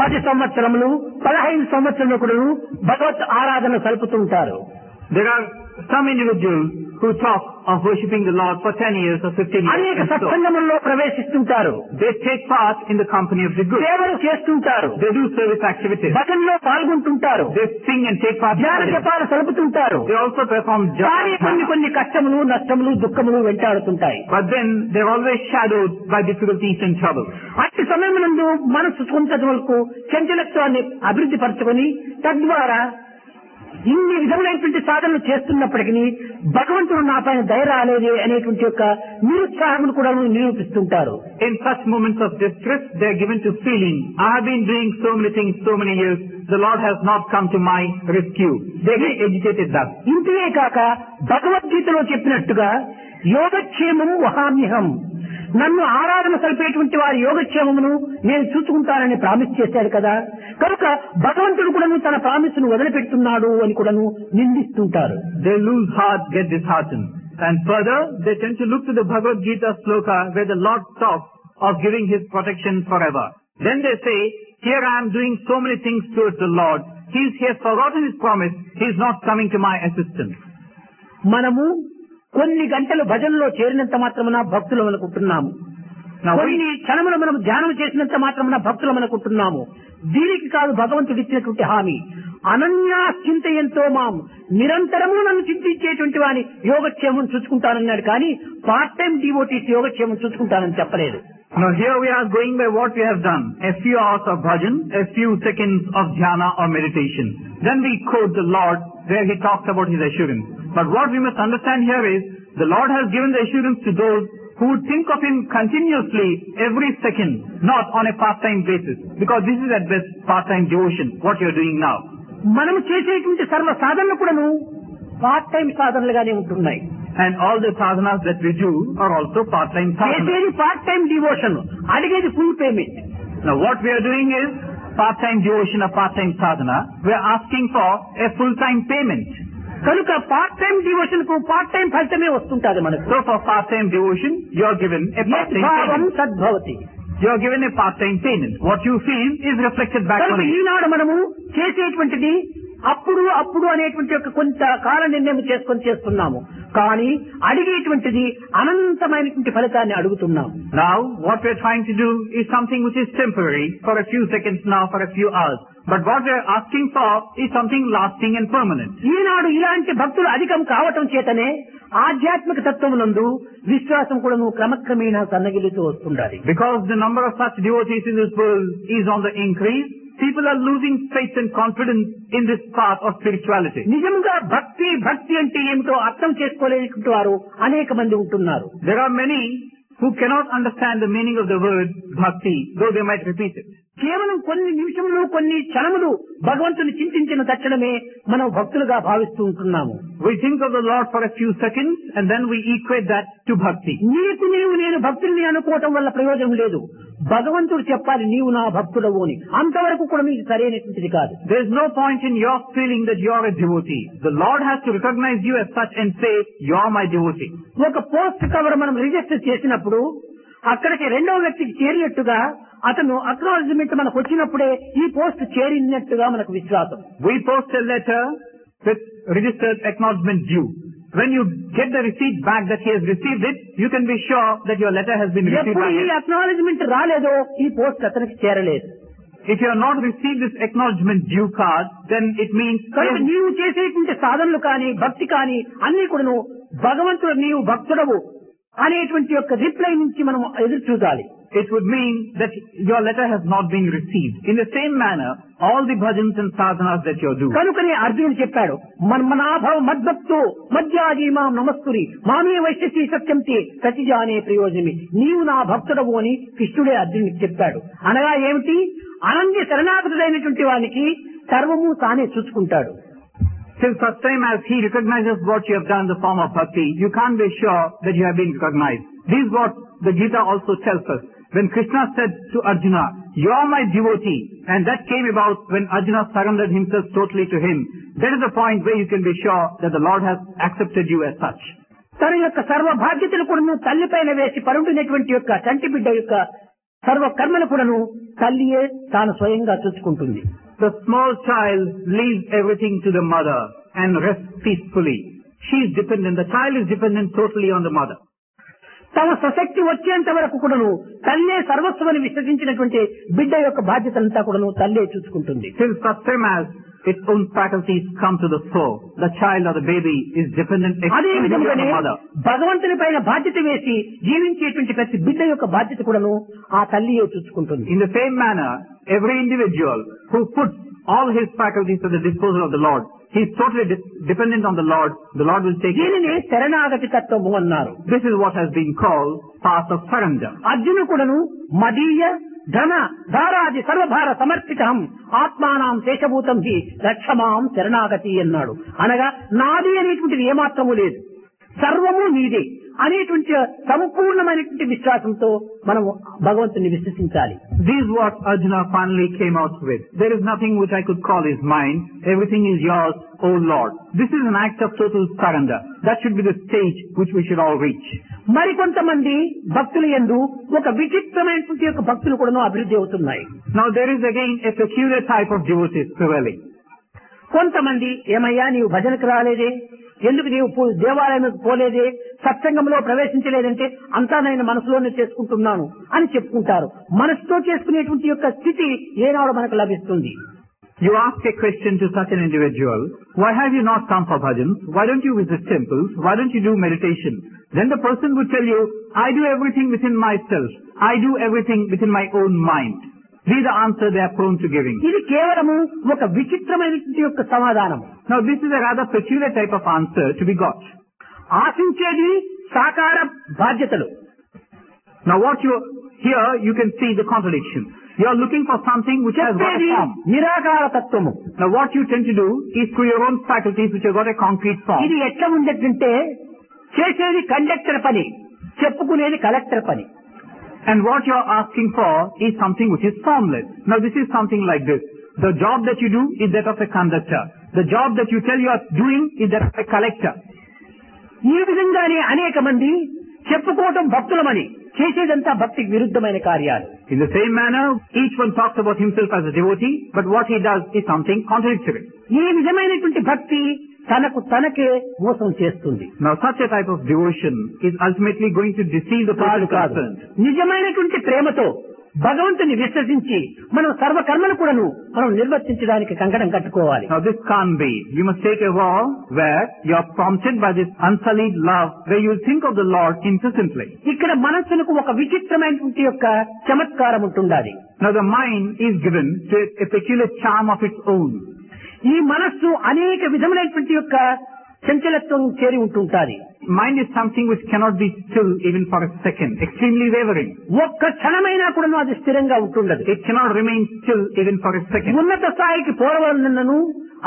[SPEAKER 1] 10 సంవత్సరములు 15 సంవత్సరములు కూడా భగవత్ ఆరాధన సలుపుతుంటారు.
[SPEAKER 2] There are some individuals who talk of worshipping the Lord for 10 years or 15
[SPEAKER 1] అనేక
[SPEAKER 2] years. And so
[SPEAKER 1] సత్సంగముల్లో ప్రవేశిస్తుంటారు.
[SPEAKER 2] they take part in the company of the good.
[SPEAKER 1] సేవలు చేస్తుంటారు.
[SPEAKER 2] They do service activities.
[SPEAKER 1] భజనలో పాల్గొంటుంటారు.
[SPEAKER 2] They sing and take part in
[SPEAKER 1] ధ్యాన
[SPEAKER 2] service.
[SPEAKER 1] జపాలు సలుపుతుంటారు.
[SPEAKER 2] They also perform
[SPEAKER 1] కానీ
[SPEAKER 2] japa.
[SPEAKER 1] కొన్ని కష్టములు నష్టములు దుఃఖములు వెంటాడుతుంటాయి.
[SPEAKER 2] But then they're always shadowed by difficulties and troubles.
[SPEAKER 1] అట్టి సమయమునందు మనసు కొంత వరకు చంచలత్వాన్ని అభివృద్ధి పరచుకొని తద్వారా ఇన్ని విధములైనటువంటి సాధనలు చేస్తున్నప్పటికీ భగవంతుడు నా పైన దయ రాలేదే అనేటువంటి యొక్క నిరుత్సాహములు కూడా నిరూపిస్తుంటారు.
[SPEAKER 2] In such moments of distress, they're given to feeling, I have been doing so many things so many years, the Lord has not come to my rescue. They get agitated thus.
[SPEAKER 1] ఇంతే కాక భగవద్గీతలో చెప్పినట్టుగా యోగక్షేమం వహామ్యహం, నన్ను ఆరాధన సలిపేటువంటి వారి యోగక్షేమమును నేను చూసుకుంటానని promise చేశాడు కదా. కనుక భగవంతుడు కూడాను తన ప్రామిస్ ను వదిలిపెడుతున్నాడు అని కూడాను నిందిస్తుంటారు.
[SPEAKER 2] They lose heart, get disheartened. And further, they tend to look to the Bhagavad Gita sloka where the Lord talks of giving His protection forever. Then they say, here I am doing so many things towards the Lord. He has forgotten His promise. He is not coming to my assistance.
[SPEAKER 1] మనము కొన్ని గంటలు భజనలో చేరినంత మాత్రమున భక్తులు అనుకుంటున్నాము. కొన్ని క్షణములు మనం ధ్యానం చేసినంత మాత్రమున భక్తులు అనుకుంటున్నాము. దీనికి కాదు భగవంతుడు ఇచ్చినటువంటి హామీ. అనన్యా చింతయంతో మాం, నిరంతరము నన్ను చింతించేటువంటి వాని యోగక్షేమం చూసుకుంటానన్నాడు కానీ పార్ట్ టైం డివోటీస్ యోగక్షేమం చూసుకుంటానని చెప్పలేదు.
[SPEAKER 2] Now here we are going by what we have done. A few hours of bhajan, a few seconds of dhyana or meditation. Then we quote the Lord where He talks about His assurance. But what we must understand here is, the Lord has given the assurance to those who would think of Him continuously every second, not on a part-time basis. Because this is at best part-time devotion, what you are doing now.
[SPEAKER 1] మనం చేసేటువంటి సర్వ సాధనలు కూడాను part time సాధనలుగానే ఉంటున్నాయి.
[SPEAKER 2] And all the sadhanas that we do are also part-time sadhanas.
[SPEAKER 1] చేసేది part time devotion, అడిగేది full payment.
[SPEAKER 2] Now what we are doing is part-time devotion or part-time sadhana. We are asking for a full-time payment.
[SPEAKER 1] కనుక part time devotion కు part time ఫలితమే వస్తుంటది మనకు.
[SPEAKER 2] So for part-time devotion, you are given a part-time
[SPEAKER 1] భావం
[SPEAKER 2] payment.
[SPEAKER 1] సద్భవతి.
[SPEAKER 2] You are given a part-time payment. What you feel is reflected back on
[SPEAKER 1] కనుక
[SPEAKER 2] you.
[SPEAKER 1] ఈనాడు మనము చేసేటువంటిది అప్పుడు అనేటువంటి యొక్క కొంత కాల నిర్ణయం చేసుకొని చేస్తున్నాము. కానీ అడిగేటువంటిది అనంతమైనటువంటి ఫలితాన్ని అడుగుతున్నాము.
[SPEAKER 2] Now, what we're trying to do is something which is temporary, for a few seconds now, for a few hours. But what we're asking for is something lasting and permanent.
[SPEAKER 1] ఈనాడు ఇలాంటి భక్తులు అధికం కావటం చేతనే ఆధ్యాత్మిక తత్వమునందు విశ్వాసం కూడాను క్రమక్రమేణా సన్నగిలుతూ వస్తుండాలి.
[SPEAKER 2] Because the number of such devotees in this world is on the increase, people are losing faith and confidence in this path of spirituality.
[SPEAKER 1] నిజంగా భక్తి అంటే ఏమిటో అర్థం చేసుకోలేని వారు అనేక మంది ఉంటున్నారు.
[SPEAKER 2] There are many who cannot understand the meaning of the word bhakti, though they might repeat it.
[SPEAKER 1] కేవలం కొన్ని నిమిషములు కొన్ని క్షణములు భగవంతుని చింతించిన తక్షణమే మనం భక్తులుగా భావిస్తూ ఉంటున్నాము.
[SPEAKER 2] We think of the Lord for a few seconds and then we equate that to bhakti.
[SPEAKER 1] నేను భక్తుడిని అనుకోవటం వల్ల ప్రయోజనం లేదు. భగవంతుడు చెప్పాలి నీవు నా భక్తుడవు అని. అంతవరకు కూడా మీకు సరైనటువంటిది కాదు.
[SPEAKER 2] There is no point in your feeling that you are a devotee. The Lord has to recognize you as such and say, you are my devotee.
[SPEAKER 1] ఒక పోస్ట్ కవర్ మనం రిజిస్టర్ చేసినప్పుడు అక్కడికి రెండవ వ్యక్తికి చేరినట్టుగా అతను అక్నాలెడ్జ్మెంట్ మనకు వచ్చినప్పుడే ఈ పోస్ట్ చేరినట్టుగా మనకు విశ్వాసం.
[SPEAKER 2] We post a letter with registered acknowledgement due. When you get the receipt back that he has received it, you can be sure that your letter has been received
[SPEAKER 1] ఎప్పుడు
[SPEAKER 2] by
[SPEAKER 1] ఈ
[SPEAKER 2] him.
[SPEAKER 1] Acknowledgement రాలేదో ఈ post అతనికి చేరలేదు.
[SPEAKER 2] If you have not received this acknowledgement due card, then it means
[SPEAKER 1] కనుక నీవు చేసేటువంటి సాధనలు కానీ భక్తి కానీ అన్ని కూడాను భగవంతుడు నీవు భక్తుడవు అనేటువంటి యొక్క రిప్లై నుంచి మనం ఎదురు చూడాలి.
[SPEAKER 2] it would mean that your letter has not been received. In the same manner, all the bhajans and sadhanas that you do.
[SPEAKER 1] కనుకనే అర్జునుడు చెప్పాడు మన్మనాభవ మద్భక్తో మధ్యాజీ మాం నమస్కురి మామే వైశ్యసి సత్యంతే సతిజానే ప్రయోజనమి. నీవు నా భక్తుడవు అని కృష్ణుడే అర్జునుడికి చెప్పాడు. అనగా ఏమిటి? అనంత శరణాగతుడైనటువంటి వానికి సర్వము తానే చూసుకుంటాడు.
[SPEAKER 2] Till such time as he recognizes what you have done in the form of bhakti, you can't be sure that you have been recognized. This is what the Gita also tells us. When Krishna said to Arjuna, you are my devotee, and that came about when Arjuna surrendered himself totally to him. That is the point where you can be sure that the Lord has accepted you as such.
[SPEAKER 1] తన యొక్క సర్వ బాధ్యతలు కూడా తల్లిపైన వేసి పరుండినటువంటి యొక్క చంటి బిడ్డ యొక్క సర్వ కర్మలు కూడాను తల్లియే తాను స్వయంగా చూసుకుంటుంది.
[SPEAKER 2] The small child leaves everything to the mother and rests peacefully. She is dependent, the child is dependent totally on the mother.
[SPEAKER 1] తమ స్వశక్తి వచ్చేంత వరకు కూడాను తల్లే సర్వస్వని విశ్వసించినటువంటి బిడ్డ యొక్క బాధ్యతలంతా కూడాను తల్లే చూసుకుంటుంది.
[SPEAKER 2] Till such time as its own faculties come to the fore, the child or the baby is dependent exclusively on the mother.
[SPEAKER 1] భగవంతుని పైన బాధ్యత వేసి జీవించేటువంటి ప్రతి బిడ్డ యొక్క బాధ్యత కూడాను ఆ తల్లియే చూసుకుంటుంది.
[SPEAKER 2] In the same manner, every individual who puts all his faculties at the disposal of the Lord, he is totally dependent on the Lord will take care.
[SPEAKER 1] దీనిని శరణాగతి తత్వము అన్నారు.
[SPEAKER 2] This is what has been called path of surrender.
[SPEAKER 1] అర్జునుడు కూడాను మదీయ ధన ధారాది సర్వభార సమర్పితం ఆత్మానాం శేషభూతం హి రక్షమాం శరణాగతి అన్నాడు. అనగా నాది అనేటువంటిది ఏమాత్రము లేదు, సర్వము నీదే అనేటువంటి సంపూర్ణమైనటువంటి విశ్వాసంతో మనము భగవంతుని విశ్వసించాలి.
[SPEAKER 2] This is what Arjuna finally came out with. There is nothing which I could call is mine. Everything is yours, O Lord. This is an act of total surrender. That should be the stage which we should all reach.
[SPEAKER 1] మరికొంతమంది భక్తులు యందు ఒక విచిత్రమైనటువంటి యొక్క భక్తులు కూడా అభివృద్ధి అవుతున్నాయి.
[SPEAKER 2] Now there is again a peculiar type of devotees prevailing.
[SPEAKER 1] కొంతమంది ఏమయ్యా నీవు భజనకు రాలేదే, ఎందుకు నీవు దేవాలయానికి పోలేదే, సత్సంగంలో ప్రవేశించలేదంటే అంతా నేను మనసులోనే చేసుకుంటున్నాను అని చెప్పుకుంటారు. మనసుతో చేసుకునేటువంటి యొక్క స్థితి ఏనాడు మనకు లభిస్తుంది?
[SPEAKER 2] You ask a question to such an individual, why have you not come for bhajans? Why don't you visit temples? Why don't you do meditation? Then the person would tell you, I do everything within myself. I do everything within my own mind. This is the answer they are prone to giving.
[SPEAKER 1] ఇది కేవలము ఒక విచిత్రమైనటువంటి యొక్క సమాధానం.
[SPEAKER 2] Now this is a rather peculiar type of answer to be got.
[SPEAKER 1] ఆశించేది సాకార బాధ్యతలు.
[SPEAKER 2] Now what here you can see the contradiction. You are looking for something which has got a form.
[SPEAKER 1] నిరాకార తత్వము.
[SPEAKER 2] Now what you tend to do is through your own faculties which have got a concrete form.
[SPEAKER 1] ఇది ఎట్లా ఉండేటంటే చేసేది conductor పని, చెప్పుకునేది collector పని.
[SPEAKER 2] And what you are asking for is something which is formless. Now this is something like this. The job that you do is that of a conductor. The job that you tell you are doing is that of a collector.
[SPEAKER 1] ఈ విధంగానే అనేక మంది చెప్పుకోవడం భక్తులమని చేసేదంతా భక్తికి విరుద్ధమైన కార్యాలు.
[SPEAKER 2] In the same manner, each one talks about himself as a devotee, but what he does is something contradictory.
[SPEAKER 1] ఈ విధమైనటువంటి భక్తి తనకు తనకే మోసం చేస్తుంది.
[SPEAKER 2] Now such a type of devotion is ultimately going to deceive the person concerned.
[SPEAKER 1] నిజమైనటువంటి ప్రేమతో భగవంతుని విశ్వసించి మనం సర్వకర్మను కూడాను మనం నిర్వర్తించడానికి కంకణం కట్టుకోవాలి.
[SPEAKER 2] Now this can't be. You must take a vow where you are prompted by this unsullied love, where you think of the Lord incessantly.
[SPEAKER 1] ఇక్కడ మనస్సుకు ఒక విచిత్రమైనటువంటి యొక్క చమత్కారం ఉంటుండాలి.
[SPEAKER 2] Now the mind is given to a peculiar charm of its own.
[SPEAKER 1] ఈ మనస్సు అనేక విధములైనటువంటి యొక్క చంచలత్వం చేరి ఉంటుంటాది.
[SPEAKER 2] Mind is something which cannot be still even for a second, extremely wavering.
[SPEAKER 1] ఒక్క క్షణమైనా కూడా అది స్థిరంగా ఉంటుండదు.
[SPEAKER 2] It cannot remain still even for a second.
[SPEAKER 1] ఉన్నత స్థాయికి పోరవలనను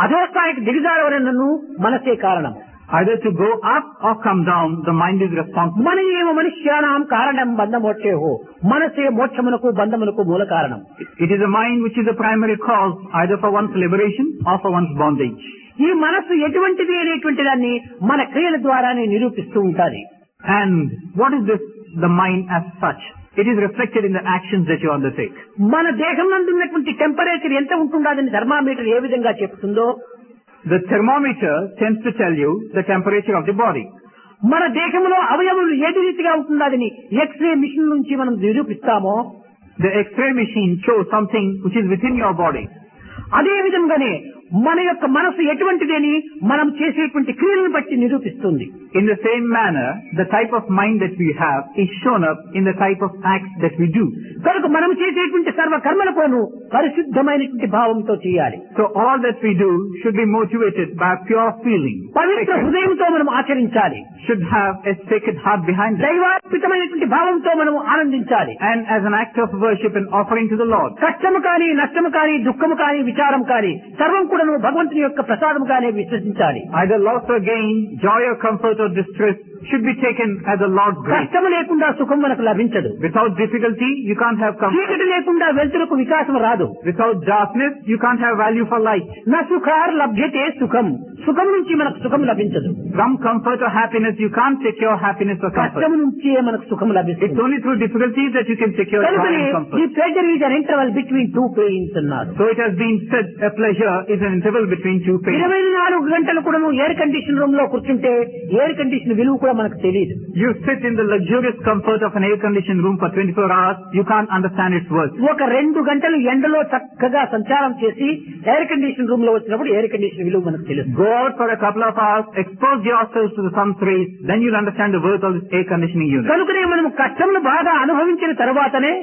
[SPEAKER 1] అధో స్థాయికి దిగజారవలనను మనసే కారణం.
[SPEAKER 2] Either to go up or come down, the mind is responsible.
[SPEAKER 1] మన ఏమ మనుష్యానాం కారణం బంధమోక్షేహో, మనసే మోక్షమునకు బంధమునకు మూల కారణం.
[SPEAKER 2] It is the mind which is the primary cause either for one's liberation or for one's bondage.
[SPEAKER 1] ఈ మనస్సు ఎటువంటిది అనేటువంటి దాన్ని మన క్రియల ద్వారానే నిరూపిస్తూ ఉంటాది.
[SPEAKER 2] And what is this, the mind as such? It is reflected in the actions that you undertake.
[SPEAKER 1] మన దేహం నందు ఉన్నటువంటి టెంపరేచర్ ఎంత ఉంటుందని థర్మామీటర్ ఏ విధంగా చెప్తుందో,
[SPEAKER 2] The thermometer tends to tell you the temperature of the body.
[SPEAKER 1] మన దేహంలో అవయవులు ఏది రీతిగా ఉంటుందని ఎక్స్రే మిషన్ నుంచి మనం నిరూపిస్తామో,
[SPEAKER 2] The X-ray machine shows something which is within your body.
[SPEAKER 1] అదే విధంగానే మన యొక్క మనసు ఎటువంటిదని మనం చేసేటువంటి క్రియలను బట్టి నిరూపిస్తుంది.
[SPEAKER 2] In the same manner, the type of mind that we have is shown up in the type of acts that we do.
[SPEAKER 1] కనుక మనం చేసేటువంటి సర్వ కర్మలను పరిశుద్ధమైనటువంటి భావంతో చేయాలి.
[SPEAKER 2] So all that we do should be motivated by pure feeling.
[SPEAKER 1] పవిత్ర హృదయంతో మనం ఆచరించాలి.
[SPEAKER 2] Should have a sacred heart behind it.
[SPEAKER 1] దైవార్పితమైనటువంటి భావంతో మనం ఆనందించాలి.
[SPEAKER 2] And as an act of worship and offering to the Lord.
[SPEAKER 1] కష్టము కానీ, నష్టము కానీ, దుఃఖము కానీ, విచారం కానీ సర్వం కూడా భగవంతుని యొక్క ప్రసాదముగానే విశ్వసించాలి.
[SPEAKER 2] Either loss or gain, joy or comfort or distress should be taken as the Lord's grace.
[SPEAKER 1] కష్టము లేకుండా సుఖం మనకు లభించదు.
[SPEAKER 2] Without difficulty, you can't have comfort.
[SPEAKER 1] చీకటి లేకుండా వెలుతురుకు వికాసం రాదు.
[SPEAKER 2] Without darkness, you can't have value for light.
[SPEAKER 1] నా సుఖార్ లభ్యతే సుఖం, సుఖం నుంచి మనకు సుఖం లభించదు.
[SPEAKER 2] From comfort or happiness, you can't secure happiness or comfort.
[SPEAKER 1] కష్టం నుంచే మనకు సుఖం లభిస్తుంది.
[SPEAKER 2] It's only through difficulties that you can secure joy and comfort.
[SPEAKER 1] ఈ pleasure is an interval between two pains అన్నారు.
[SPEAKER 2] So it has been said, a pleasure is an interval between two pains.
[SPEAKER 1] 24 గంటలు కూడా air condition room లో కూర్చుంటే air condition విలువ కూడా మనకు తెలియదు.
[SPEAKER 2] You sit in the luxurious comfort of an air-conditioned room for 24 hours, you can't understand its worth.
[SPEAKER 1] ఒక 2 గంటలు ఎండలో చక్కగా సంచారం చేసి ఎయిర్ కండిషన్ రూమ్ లో వచ్చినప్పుడు ఎయిర్ కండిషన్ విలువ మనకు తెలుసు.
[SPEAKER 2] Go out for a couple of hours, expose yourselves to the sun's rays, then you'll understand the worth of this air conditioning unit.
[SPEAKER 1] కనుకనే మనం కష్టంను బాగా అనుభవించిన తర్వాతనే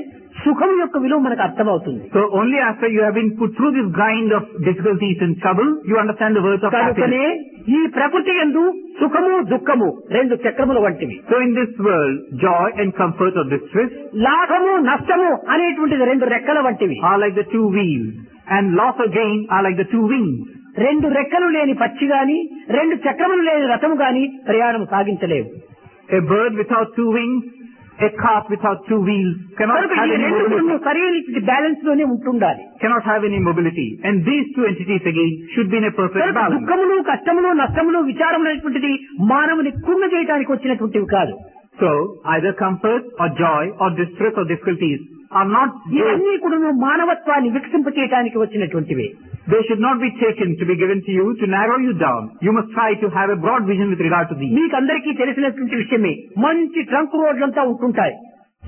[SPEAKER 1] సుఖం యొక్క విలువ మనకు అర్థమవుతుంది.
[SPEAKER 2] So only after you have been put through this grind of difficulties and trouble, you understand the worth of
[SPEAKER 1] కనుకనే
[SPEAKER 2] happiness.
[SPEAKER 1] ఈ ప్రకృతి యందు సుఖము దుఃఖము 2 చక్రముల వంటివి.
[SPEAKER 2] So in this world, joy and comfort or distress
[SPEAKER 1] లాభము నష్టము అనేటువంటిది 2 రెక్కల వంటివి.
[SPEAKER 2] are like the 2 wheels, and loss or gain are like the 2 wings.
[SPEAKER 1] 2 రెక్కలు లేని పక్షి గాని, 2 చక్రములు లేని రథము గాని ప్రయాణం సాగించలేవు.
[SPEAKER 2] A bird without 2 wings, a cart without 2 wheels cannot have any mobility.
[SPEAKER 1] సరైన బ్యాలెన్స్ లోనే ఉంటుండాలి.
[SPEAKER 2] Cannot have any mobility. And these 2 entities again should be in a perfect balance.
[SPEAKER 1] దుఃఖములు, కష్టములు, నష్టములు, విచారములు అనేటువంటిది మానవుని కుంగ చేయడానికి వచ్చినటువంటివి కాదు.
[SPEAKER 2] So either comfort or joy or distress or difficulties are not
[SPEAKER 1] ఇవన్నీ కూడా మానవత్వాన్ని వికసింపచేయడానికి వచ్చినటువంటివి.
[SPEAKER 2] They should not be taken to be given to you to narrow you down. You must try to have a broad vision with regard to these.
[SPEAKER 1] మీకందరికీ తెలిసినటువంటి విషయమే, మంచి trunk రోడ్లంతా ఉంటుంటాయి.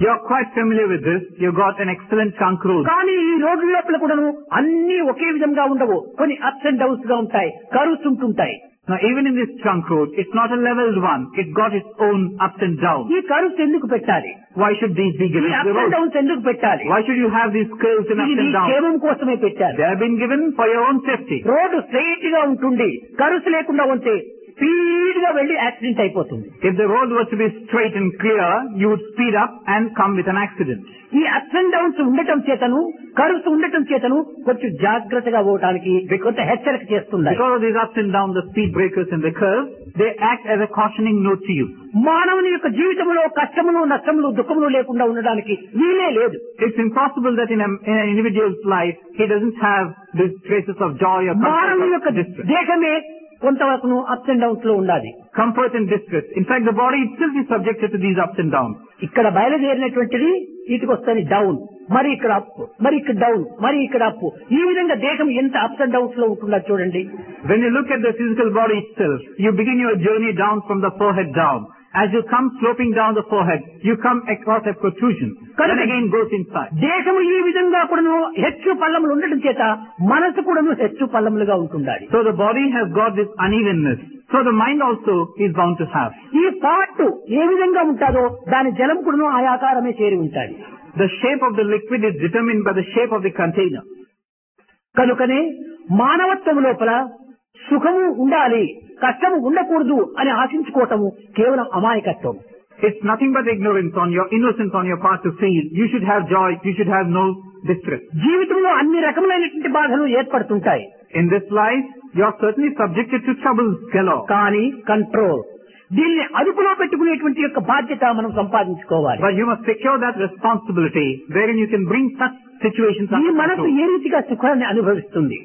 [SPEAKER 2] You are quite familiar with this. You got an excellent trunk road.
[SPEAKER 1] కానీ ఈ రోడ్ల లోపల కూడాను అన్ని ఒకే విధంగా ఉండవు. కొన్ని అప్స్ అండ్ డౌన్స్ గా ఉంటాయి, కర్వ్స్ ఉంటుంటాయి.
[SPEAKER 2] Now even in this trunk road, it's not a leveled one. It's got its own ups and downs.
[SPEAKER 1] ఈ కర్వ్స్ ఎందుకు పెట్టాలి?
[SPEAKER 2] Why should these be given
[SPEAKER 1] ఈ
[SPEAKER 2] to the
[SPEAKER 1] ups and
[SPEAKER 2] road?
[SPEAKER 1] Downs ఎందుకు పెట్టాలి?
[SPEAKER 2] Why should you have these curves and ups
[SPEAKER 1] ఇది
[SPEAKER 2] and downs?
[SPEAKER 1] క్షేమం కోసమే పెట్టారు.
[SPEAKER 2] They have been given for your own safety.
[SPEAKER 1] Road straight గా ఉంటుంది, curves లేకుండా ఉంటే స్పీడ్ గా వెళ్లి యాక్సిడెంట్ అయిపోతుంది.
[SPEAKER 2] If the road was to be straight and clear, you would speed up and come with an accident.
[SPEAKER 1] ఈ ups and downs ఉండటం చేతను, కర్వ్స్ ఉండటం చేతను కొంచెం జాగ్రత్తగా పోవడానికి కొంత హెచ్చరిక చేస్తుంది.
[SPEAKER 2] Because of these ups and downs, the speed breakers and the curves, they act as a cautioning note to you.
[SPEAKER 1] మానవుని యొక్క జీవితంలో కష్టములు, నష్టములు, దుఃఖములు లేకుండా ఉండడానికి వీలే లేదు.
[SPEAKER 2] It's impossible that in an individual's life, he doesn't have these traces of joy or
[SPEAKER 1] మానవుని
[SPEAKER 2] comfort
[SPEAKER 1] యొక్క
[SPEAKER 2] or distress.
[SPEAKER 1] దేహమే కొంతవరకు అప్స్ అండ్ డౌన్స్ లో ఉండాలి.
[SPEAKER 2] Comfort and distress. In fact, the body itself is subjected to these ups and downs.
[SPEAKER 1] ఇక్కడ బయలుదేరినటువంటిది ఇటుకొస్తుంది down, మరి ఇక్కడ up, మరి ఇక్కడ డౌన్, మరి ఇక్కడ అప్. ఈ విధంగా దేహం ఎంత అప్స్ అండ్ డౌన్స్ లో ఉంటుందో చూడండి.
[SPEAKER 2] When you look at the physical body itself, you begin your journey down from the forehead down. As you come sloping down the forehead, you come across a protrusion. Then again goes inside.
[SPEAKER 1] దేహము ఈ విధంగా కూడాను హెచ్చు పల్లములు ఉండటం చేత మనసు కూడాను హెచ్చు పల్లములుగా ఉంటుండాలి.
[SPEAKER 2] So the body has got this unevenness. So the mind also is bound to have.
[SPEAKER 1] ఈ పార్ట్ ఏ విధంగా ఉంటుందో దాని జలం కూడాను ఆ ఆకారమే చేరి ఉంటాయి.
[SPEAKER 2] The shape of the liquid is determined by the shape of the container.
[SPEAKER 1] కనుకనే మానవత్వం లోపల సుఖము ఉండాలి, కష్టము ఉండకూడదు అని ఆశించుకోవటము కేవలం అమాయకత్వం.
[SPEAKER 2] It's nothing but ignorance on your innocence on your part to feel you should have joy, you should have no distress.
[SPEAKER 1] జీవితంలో అన్ని రకములైనటువంటి బాధలు ఏర్పడుతుంటాయి.
[SPEAKER 2] In this life, you are certainly subjected to troubles galore.
[SPEAKER 1] కానీ control, దీన్ని అదుపులో పెట్టుకునేటువంటి యొక్క బాధ్యత మనం సంపాదించుకోవాలి.
[SPEAKER 2] But you must secure that responsibility wherein you can bring such situations
[SPEAKER 1] ఈ
[SPEAKER 2] under
[SPEAKER 1] మనసు
[SPEAKER 2] control.
[SPEAKER 1] ఏ రీతిగా సుఖాన్ని అనుభవిస్తుంది?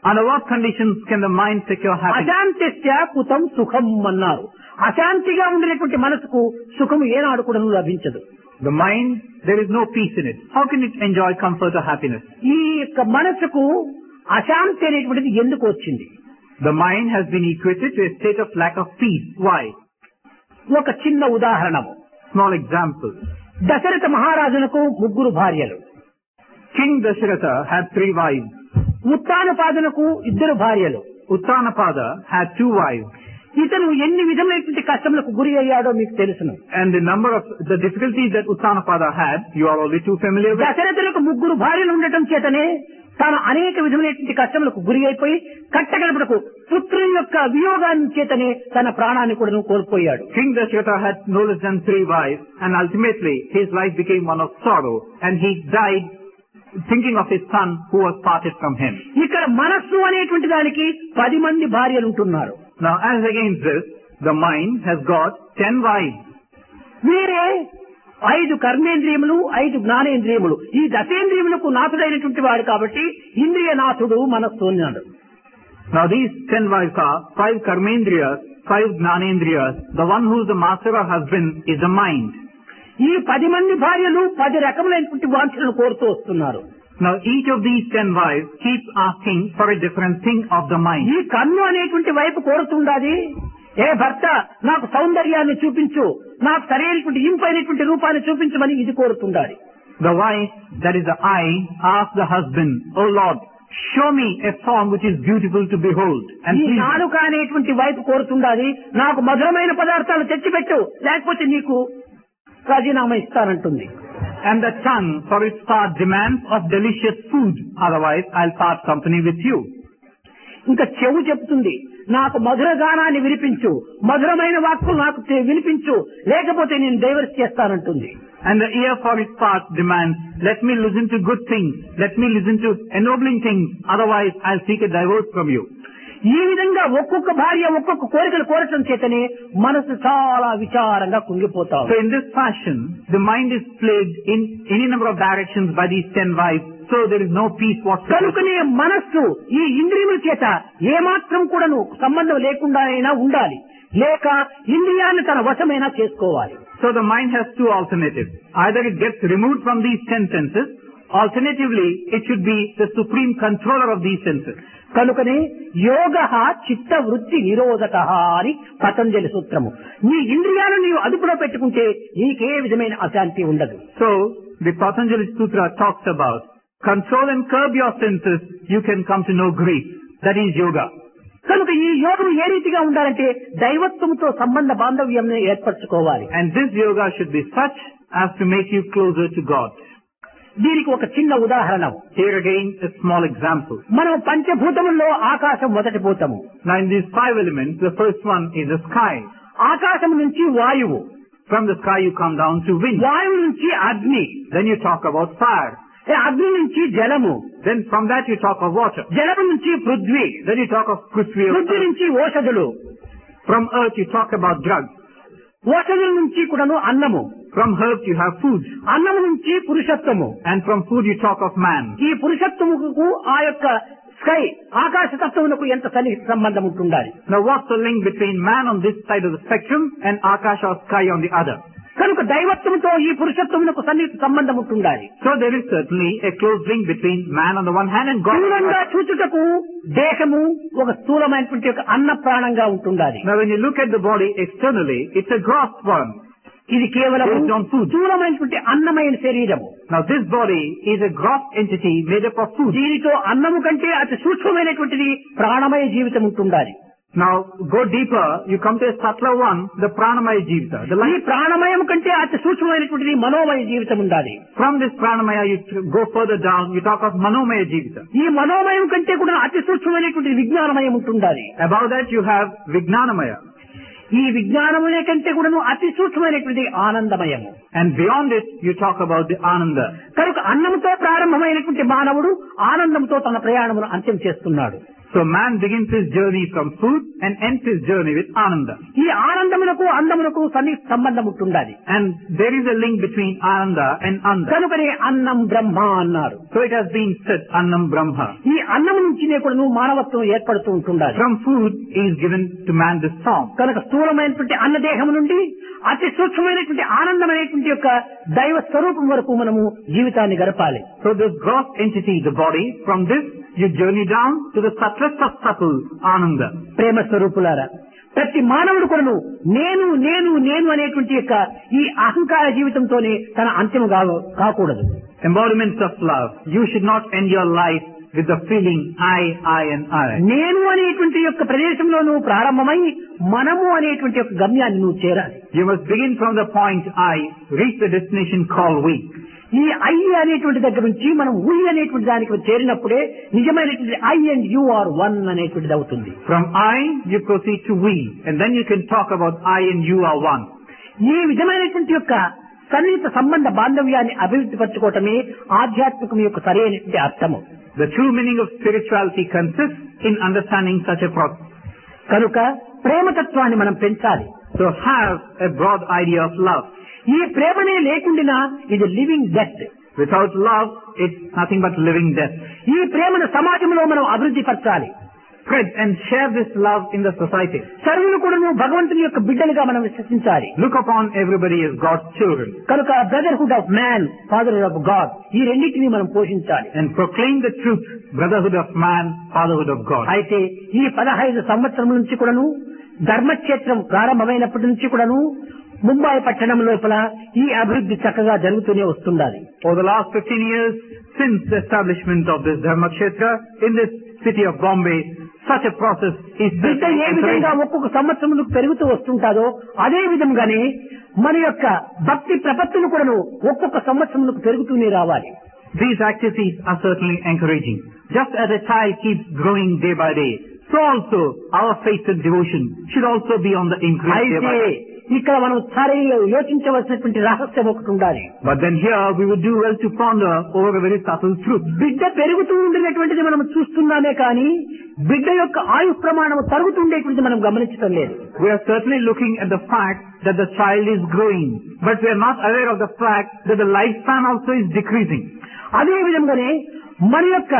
[SPEAKER 2] Under what conditions can the mind secure happiness?
[SPEAKER 1] అశాంతిస్య కుతం సుఖం అన్నారు. అశాంతిగా ఉండినటువంటి మనసుకు సుఖము ఏనాడు కూడా లభించదు.
[SPEAKER 2] The mind, there is no peace in it. How can it enjoy comfort or happiness?
[SPEAKER 1] ఈ యొక్క మనసుకు అశాంతి అనేటువంటిది ఎందుకు వచ్చింది?
[SPEAKER 2] The mind has been equated to a state of lack of peace. Why?
[SPEAKER 1] ఒక చిన్న ఉదాహరణము.
[SPEAKER 2] Small example.
[SPEAKER 1] దశరథ మహారాజునకు 3 భార్యలు.
[SPEAKER 2] King Dasharatha had 3 wives.
[SPEAKER 1] ఉత్తానపాదునకు 2 భార్యలు.
[SPEAKER 2] Uttanapada had 2 wives.
[SPEAKER 1] ఇతను ఎన్ని విధమైనటువంటి కష్టములకు గురి అయ్యాడో మీకు తెలుసును.
[SPEAKER 2] And the number of the difficulties that Uttanapada had, you are already too familiar with.
[SPEAKER 1] దశరథులకు 3 భార్యలు ఉండటం చేతనే తాను అనేక విధమైనటువంటి కష్టములకు గురి అయిపోయి కట్టగడపడకు పుత్రుని యొక్క వియోగాన్ని చేతనే తన ప్రాణాన్ని కూడా కోల్పోయాడు.
[SPEAKER 2] King Dasharatha had no less than 3 wives, and ultimately his life became one of sorrow, and he died thinking of his son who was parted from him.
[SPEAKER 1] ఇక్కడ మనస్సు అనేటువంటి దానికి 10 మంది భార్యలు ఉంటున్నారు.
[SPEAKER 2] Now, as against this, the mind has got 10 wives.
[SPEAKER 1] వీరే 5 కర్మేంద్రియములు, 5 జ్ఞానేంద్రియములు. ఈ దశేంద్రియములకు నాథుడైనటువంటి వాడు కాబట్టి ఇంద్రియ నాథుడు మనస్సు అన్నాడు.
[SPEAKER 2] Now, these 10 wives are 5 karmendriyas, 5 gnanendriyas. The one who is the master or husband is the mind.
[SPEAKER 1] ఈ 10 మంది భార్యలు 10 రకములైనటువంటి వాంఛలను కోరుతూ వస్తున్నారు.
[SPEAKER 2] Now, each of these 10 wives keeps asking for a different thing of the mind.
[SPEAKER 1] ఈ కన్ను అనేటువంటి వైపు కోరుతుండాది. ఏ భర్త నాకు సౌందర్యాన్ని చూపించు, నాకు సరైనటువంటి ఇంపైనటువంటి రూపాన్ని చూపించమని ఇది కోరుతుండాలి.
[SPEAKER 2] The wife, that is the eye, asks the husband, "Oh Lord, show me a form which is beautiful to behold." And
[SPEAKER 1] ఈ
[SPEAKER 2] please,
[SPEAKER 1] నాలుక అనేటువంటి వైపు కోరుతుండాది. నాకు మధురమైన పదార్థాలు తెచ్చిపెట్టు, లేకపోతే నీకు రాజీనామా ఇస్తానంటుంది.
[SPEAKER 2] and the tongue for its part demands of delicious food, otherwise I'll part company with you.
[SPEAKER 1] ఇంకా చెవు చెప్తుంది, నాకు మధుర గానాన్ని వినిపించు, మధురమైన వాక్కులు నాకు వినిపించు, లేకపోతే నేను divorce చేస్తానంటుంది.
[SPEAKER 2] And the ear for its part demands, let me listen to good things, let me listen to ennobling things, otherwise I'll seek a divorce from you.
[SPEAKER 1] ఈ విధంగా ఒక్కొక్క భార్య ఒక్కొక్క కోరికలు కోరటం చేతనే మనసు చాలా విచారంగా కుంగిపోతాం.
[SPEAKER 2] So in this fashion, the mind is plagued in any number of directions by these 10 wives, so there is no peace whatsoever.
[SPEAKER 1] కనుకనే మనస్సు ఈ ఇంద్రియముల చేత ఏమాత్రం కూడాను సంబంధం లేకుండానైనా ఉండాలి, లేక ఇంద్రియాన్ని తన వశమైనా చేసుకోవాలి.
[SPEAKER 2] So the mind has 2 alternatives. Either it gets removed from these 10 senses, alternatively it should be the supreme controller of these senses.
[SPEAKER 1] కనుకనే యోగ చిత్త వృత్తి నిరోధక అని పతంజలి సూత్రము. నీ ఇంద్రియాలను నీవు అదుపులో పెట్టుకుంటే నీకే విధమైన అశాంతి ఉండదు.
[SPEAKER 2] So the Patanjali Sutra talks about control and curb your senses, you can come to know grief. That is yoga.
[SPEAKER 1] కనుక ఈ యోగం ఏ రీతిగా ఉండాలంటే దైవత్వంతో సంబంధ బాంధవ్యం ఏర్పరచుకోవాలి.
[SPEAKER 2] And this yoga should be such as to make you closer to God.
[SPEAKER 1] దీనికి ఒక చిన్న ఉదాహరణ.
[SPEAKER 2] Here again a small example.
[SPEAKER 1] మనం పంచభూతముల్లో ఆకాశం మొదటి భూతము.
[SPEAKER 2] Now in these 5 elements, the first one is the sky.
[SPEAKER 1] ఆకాశం నుంచి వాయువు.
[SPEAKER 2] From the sky you come down to wind.
[SPEAKER 1] వాయువు నుంచి అగ్ని.
[SPEAKER 2] Then you talk about fire.
[SPEAKER 1] అగ్ని నుంచి జలము.
[SPEAKER 2] Then from that you talk of water.
[SPEAKER 1] జలము నుంచి Prithvi.
[SPEAKER 2] Then you talk of Prithvi.
[SPEAKER 1] Prithvi నుంచి ఓషధులు.
[SPEAKER 2] From earth you talk about drugs.
[SPEAKER 1] ఓషధుల నుంచి కూడాను అన్నము.
[SPEAKER 2] From herbs you have food.
[SPEAKER 1] అన్నము నుంచి పురుషత్వము.
[SPEAKER 2] And from food you talk of man.
[SPEAKER 1] ఈ పురుషత్వముకు ఆ యొక్క స్కై ఆకాశ తత్వమునకు ఎంత సంబంధం ఉంటుండాలి.
[SPEAKER 2] Now what's the link between man on this side of the spectrum and Akasha or sky on the other?
[SPEAKER 1] కనుక దైవత్వంతో ఈ పురుషత్వమునకు సన్నిహిత సంబంధం ఉంటుండాలి.
[SPEAKER 2] So there is certainly a close link between man on the one hand and God.
[SPEAKER 1] దూరంగా చూచుటకు దేహము ఒక స్థూలమైనటువంటి ఒక అన్న ప్రాణంగా ఉంటుండాలి.
[SPEAKER 2] Now when you look at the body externally, it's a gross one.
[SPEAKER 1] ఇది కేవలం
[SPEAKER 2] Based on food.
[SPEAKER 1] స్థూలమైనటువంటి అన్నమైన శరీరము.
[SPEAKER 2] Now this body is a gross entity made up of food.
[SPEAKER 1] దీనితో అన్నము కంటే అతి సూక్ష్మమైనటువంటిది ప్రాణమయ జీవితం ఉంటుండాలి.
[SPEAKER 2] Now go deeper, you come to a subtler one, the pranamaya jivita. The
[SPEAKER 1] ఈ
[SPEAKER 2] life
[SPEAKER 1] ప్రాణమయం కంటే అతి సూక్ష్మమైనటువంటిది మనోమయ జీవితం ఉండాలి.
[SPEAKER 2] from this pranamaya, you go further down, you talk of manomaya jivita.
[SPEAKER 1] ఈ మనోమయం కంటే కూడా అతి సూక్ష్మమైనటువంటి విజ్ఞానమయం ఉంటుండాలి.
[SPEAKER 2] Above that you have vijnanamaya.
[SPEAKER 1] ఈ విజ్ఞానమునే కంటే కూడా అతి సూక్ష్మమైనటువంటి ఆనందమయము.
[SPEAKER 2] And beyond it, you talk about the ananda.
[SPEAKER 1] కనుక అన్నంతో ప్రారంభమైనటువంటి మానవుడు ఆనందంతో తన ప్రయాణమును అంత్యం చేస్తున్నాడు.
[SPEAKER 2] So man begins his journey from food and ends his journey with ananda.
[SPEAKER 1] ఈ ఆనందమునకు అందమునకు సన్నిహిత సంబంధం ఉంటుండాలి.
[SPEAKER 2] And there is a link between ananda and anda.
[SPEAKER 1] కనుకనే అన్నం బ్రహ్మ అన్నారు.
[SPEAKER 2] So it has been said, annam brahma.
[SPEAKER 1] ఈ అన్నం నుంచినే కూడా మానవత్వం ఏర్పడుతూ ఉంటుండాలి.
[SPEAKER 2] From food is given to man this form.
[SPEAKER 1] కనుక స్థూలమైనటువంటి అన్నదేహం నుండి అతి సూక్ష్మమైనటువంటి ఆనందమైనటువంటి యొక్క దైవ స్వరూపం వరకు మనము జీవితాన్ని గడపాలి.
[SPEAKER 2] So this gross entity, the body, from this you journey down to the subtlest of subtle ananda.
[SPEAKER 1] ప్రేమ స్వరూపులారా, ప్రతి మానవుడు కొను నేను నేను నేను అనేటువంటి యొక్క ఈ అహంకార జీవితంతోనే తన అంత్యం కాకూడదు.
[SPEAKER 2] Embodiments of love. You should not end your life with the feeling I and I.
[SPEAKER 1] నేను అనేటువంటి యొక్క ప్రదేశంలో నువ్వు ప్రారంభమై మనము అనేటువంటి యొక్క గమ్యాన్ని నువ్వు చేరాలి.
[SPEAKER 2] You must begin from the point I, reach the destination called we.
[SPEAKER 1] ఈ ఐ అనేటువంటి దగ్గర నుంచి మనం ఉయ్ అనేటువంటి దానికి చేరినప్పుడే నిజమైనటువంటి I and you are one అనేటువంటిది అవుతుంది.
[SPEAKER 2] From I, you proceed to we, and then you can talk about I and you are one.
[SPEAKER 1] ఈ విధమైనటువంటి యొక్క సన్నిహిత సంబంధ బాంధవ్యాన్ని అభివృద్ధి పరచుకోవటమే ఆధ్యాత్మికం యొక్క సరైనటువంటి అర్థము.
[SPEAKER 2] The true meaning of spirituality consists in understanding such a process.
[SPEAKER 1] కనుక ప్రేమతత్వాన్ని మనం పెంచాలి.
[SPEAKER 2] So have a broad idea of love.
[SPEAKER 1] ఈ ప్రేమనే లేకుండా ఇది living death.
[SPEAKER 2] Without love, it's nothing but living death.
[SPEAKER 1] ఈ ప్రేమను సమాజంలో మనం అభివృద్ధి పరచాలి.
[SPEAKER 2] Spread and share this love in the society.
[SPEAKER 1] సర్వులు కూడా భగవంతుని యొక్క బిడ్డలుగా మనం విశ్వసించాలి.
[SPEAKER 2] Look upon everybody as God's children.
[SPEAKER 1] కనుక brotherhood of man, fatherhood of God, ఈ రెండింటినీ మనం పోషించాలి.
[SPEAKER 2] And proclaim the truth, brotherhood of man, fatherhood of God.
[SPEAKER 1] అయితే ఈ 15 సంవత్సరం నుంచి కూడాను ధర్మక్షేత్రం ప్రారంభమైనప్పటి నుంచి కూడాను ముంబై పట్టణం లోపల ఈ అభివృద్ధి చక్కగా జరుగుతూనే వస్తుండాలి.
[SPEAKER 2] For the last 15 years since the establishment of this Dharma Kshetra in this city of Bombay, such a process is
[SPEAKER 1] బిడ్డ ఏ విధంగా ఒక్కొక్క సంవత్సరం పెరుగుతూ వస్తుంటాదో అదే విధంగానే మన యొక్క భక్తి ప్రపత్తులు కూడాను ఒక్కొక్క సంవత్సరం పెరుగుతూనే రావాలి.
[SPEAKER 2] These activities are certainly encouraging. Just as a child keeps growing day by day, so also our faith and devotion should also be on the increase day by day.
[SPEAKER 1] ఇక్కడ మనం సరిగా యోచించవలసినటువంటి రహస్యం ఒకటి ఉండాలి.
[SPEAKER 2] But then here we would do well to ponder over a very subtle truth.
[SPEAKER 1] బిడ్డ పెరుగుతూ ఉండినటువంటిది మనం చూస్తున్నామే కానీ బిడ్డ యొక్క ఆయు ప్రమాణం తరుగుతుండేటువంటిది మనం గమనించడం లేదు.
[SPEAKER 2] We are certainly looking at the fact that the child is growing, but we are not aware of the fact that the lifespan also is decreasing.
[SPEAKER 1] అదే విధంగానే మన యొక్క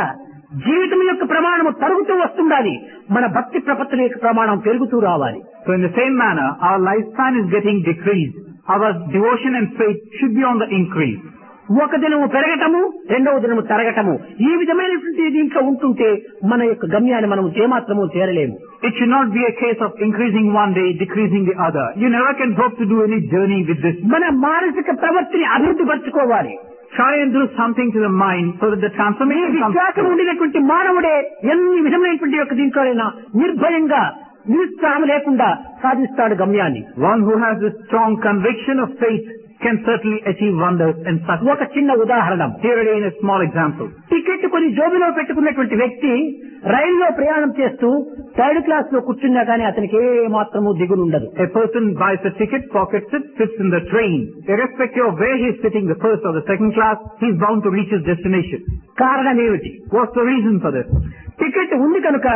[SPEAKER 1] జీవితం యొక్క ప్రమాణం తరుగుతూ వస్తుండాలి, మన భక్తి ప్రపత్తుల యొక్క ప్రమాణం పెరుగుతూ రావాలి.
[SPEAKER 2] So in the same manner, our lifespan is getting decreased. Our devotion and faith should be on the increase.
[SPEAKER 1] ఒక దినము పెరగటము, రెండవ దినము తరగటము, ఈ విధమైనటువంటి దీంట్లో ఉంటుంటే మన యొక్క గమ్యాన్ని మనం ఏమాత్రము చేరలేము.
[SPEAKER 2] It should not be a case of increasing one day, decreasing the other. You never can hope to do any journey with this.
[SPEAKER 1] మన మానసిక ప్రవృత్తిని అభివృద్ధి పరచుకోవాలి.
[SPEAKER 2] Try and do something to the mind so that the transformation comes.
[SPEAKER 1] విశ్వాసం ఉండినటువంటి మానవుడే ఎన్ని విధమైనటువంటి యొక్క దీంట్లోనైనా నిర్భయంగా నిరుత్సాహం లేకుండా సాధిస్తాడు గమ్యాన్ని.
[SPEAKER 2] One who has a strong conviction of faith can certainly achieve wonders and success.
[SPEAKER 1] ఒక చిన్న ఉదాహరణ.
[SPEAKER 2] Here again a small example.
[SPEAKER 1] Ticket కొని జోబులో పెట్టుకున్నటువంటి వ్యక్తి రైల్లో ప్రయాణం చేస్తూ 3rd క్లాస్ లో కూర్చున్నా కానీ అతనికి ఏ మాత్రము దిగులుండదు.
[SPEAKER 2] A person buys a ticket, pockets it, sits in the train. Irrespective of where he is sitting, the 1st or the 2nd class, he is bound to reach his destination.
[SPEAKER 1] కారణం ఏమిటి?
[SPEAKER 2] What's the reason for this?
[SPEAKER 1] Ticket ఉంది కనుక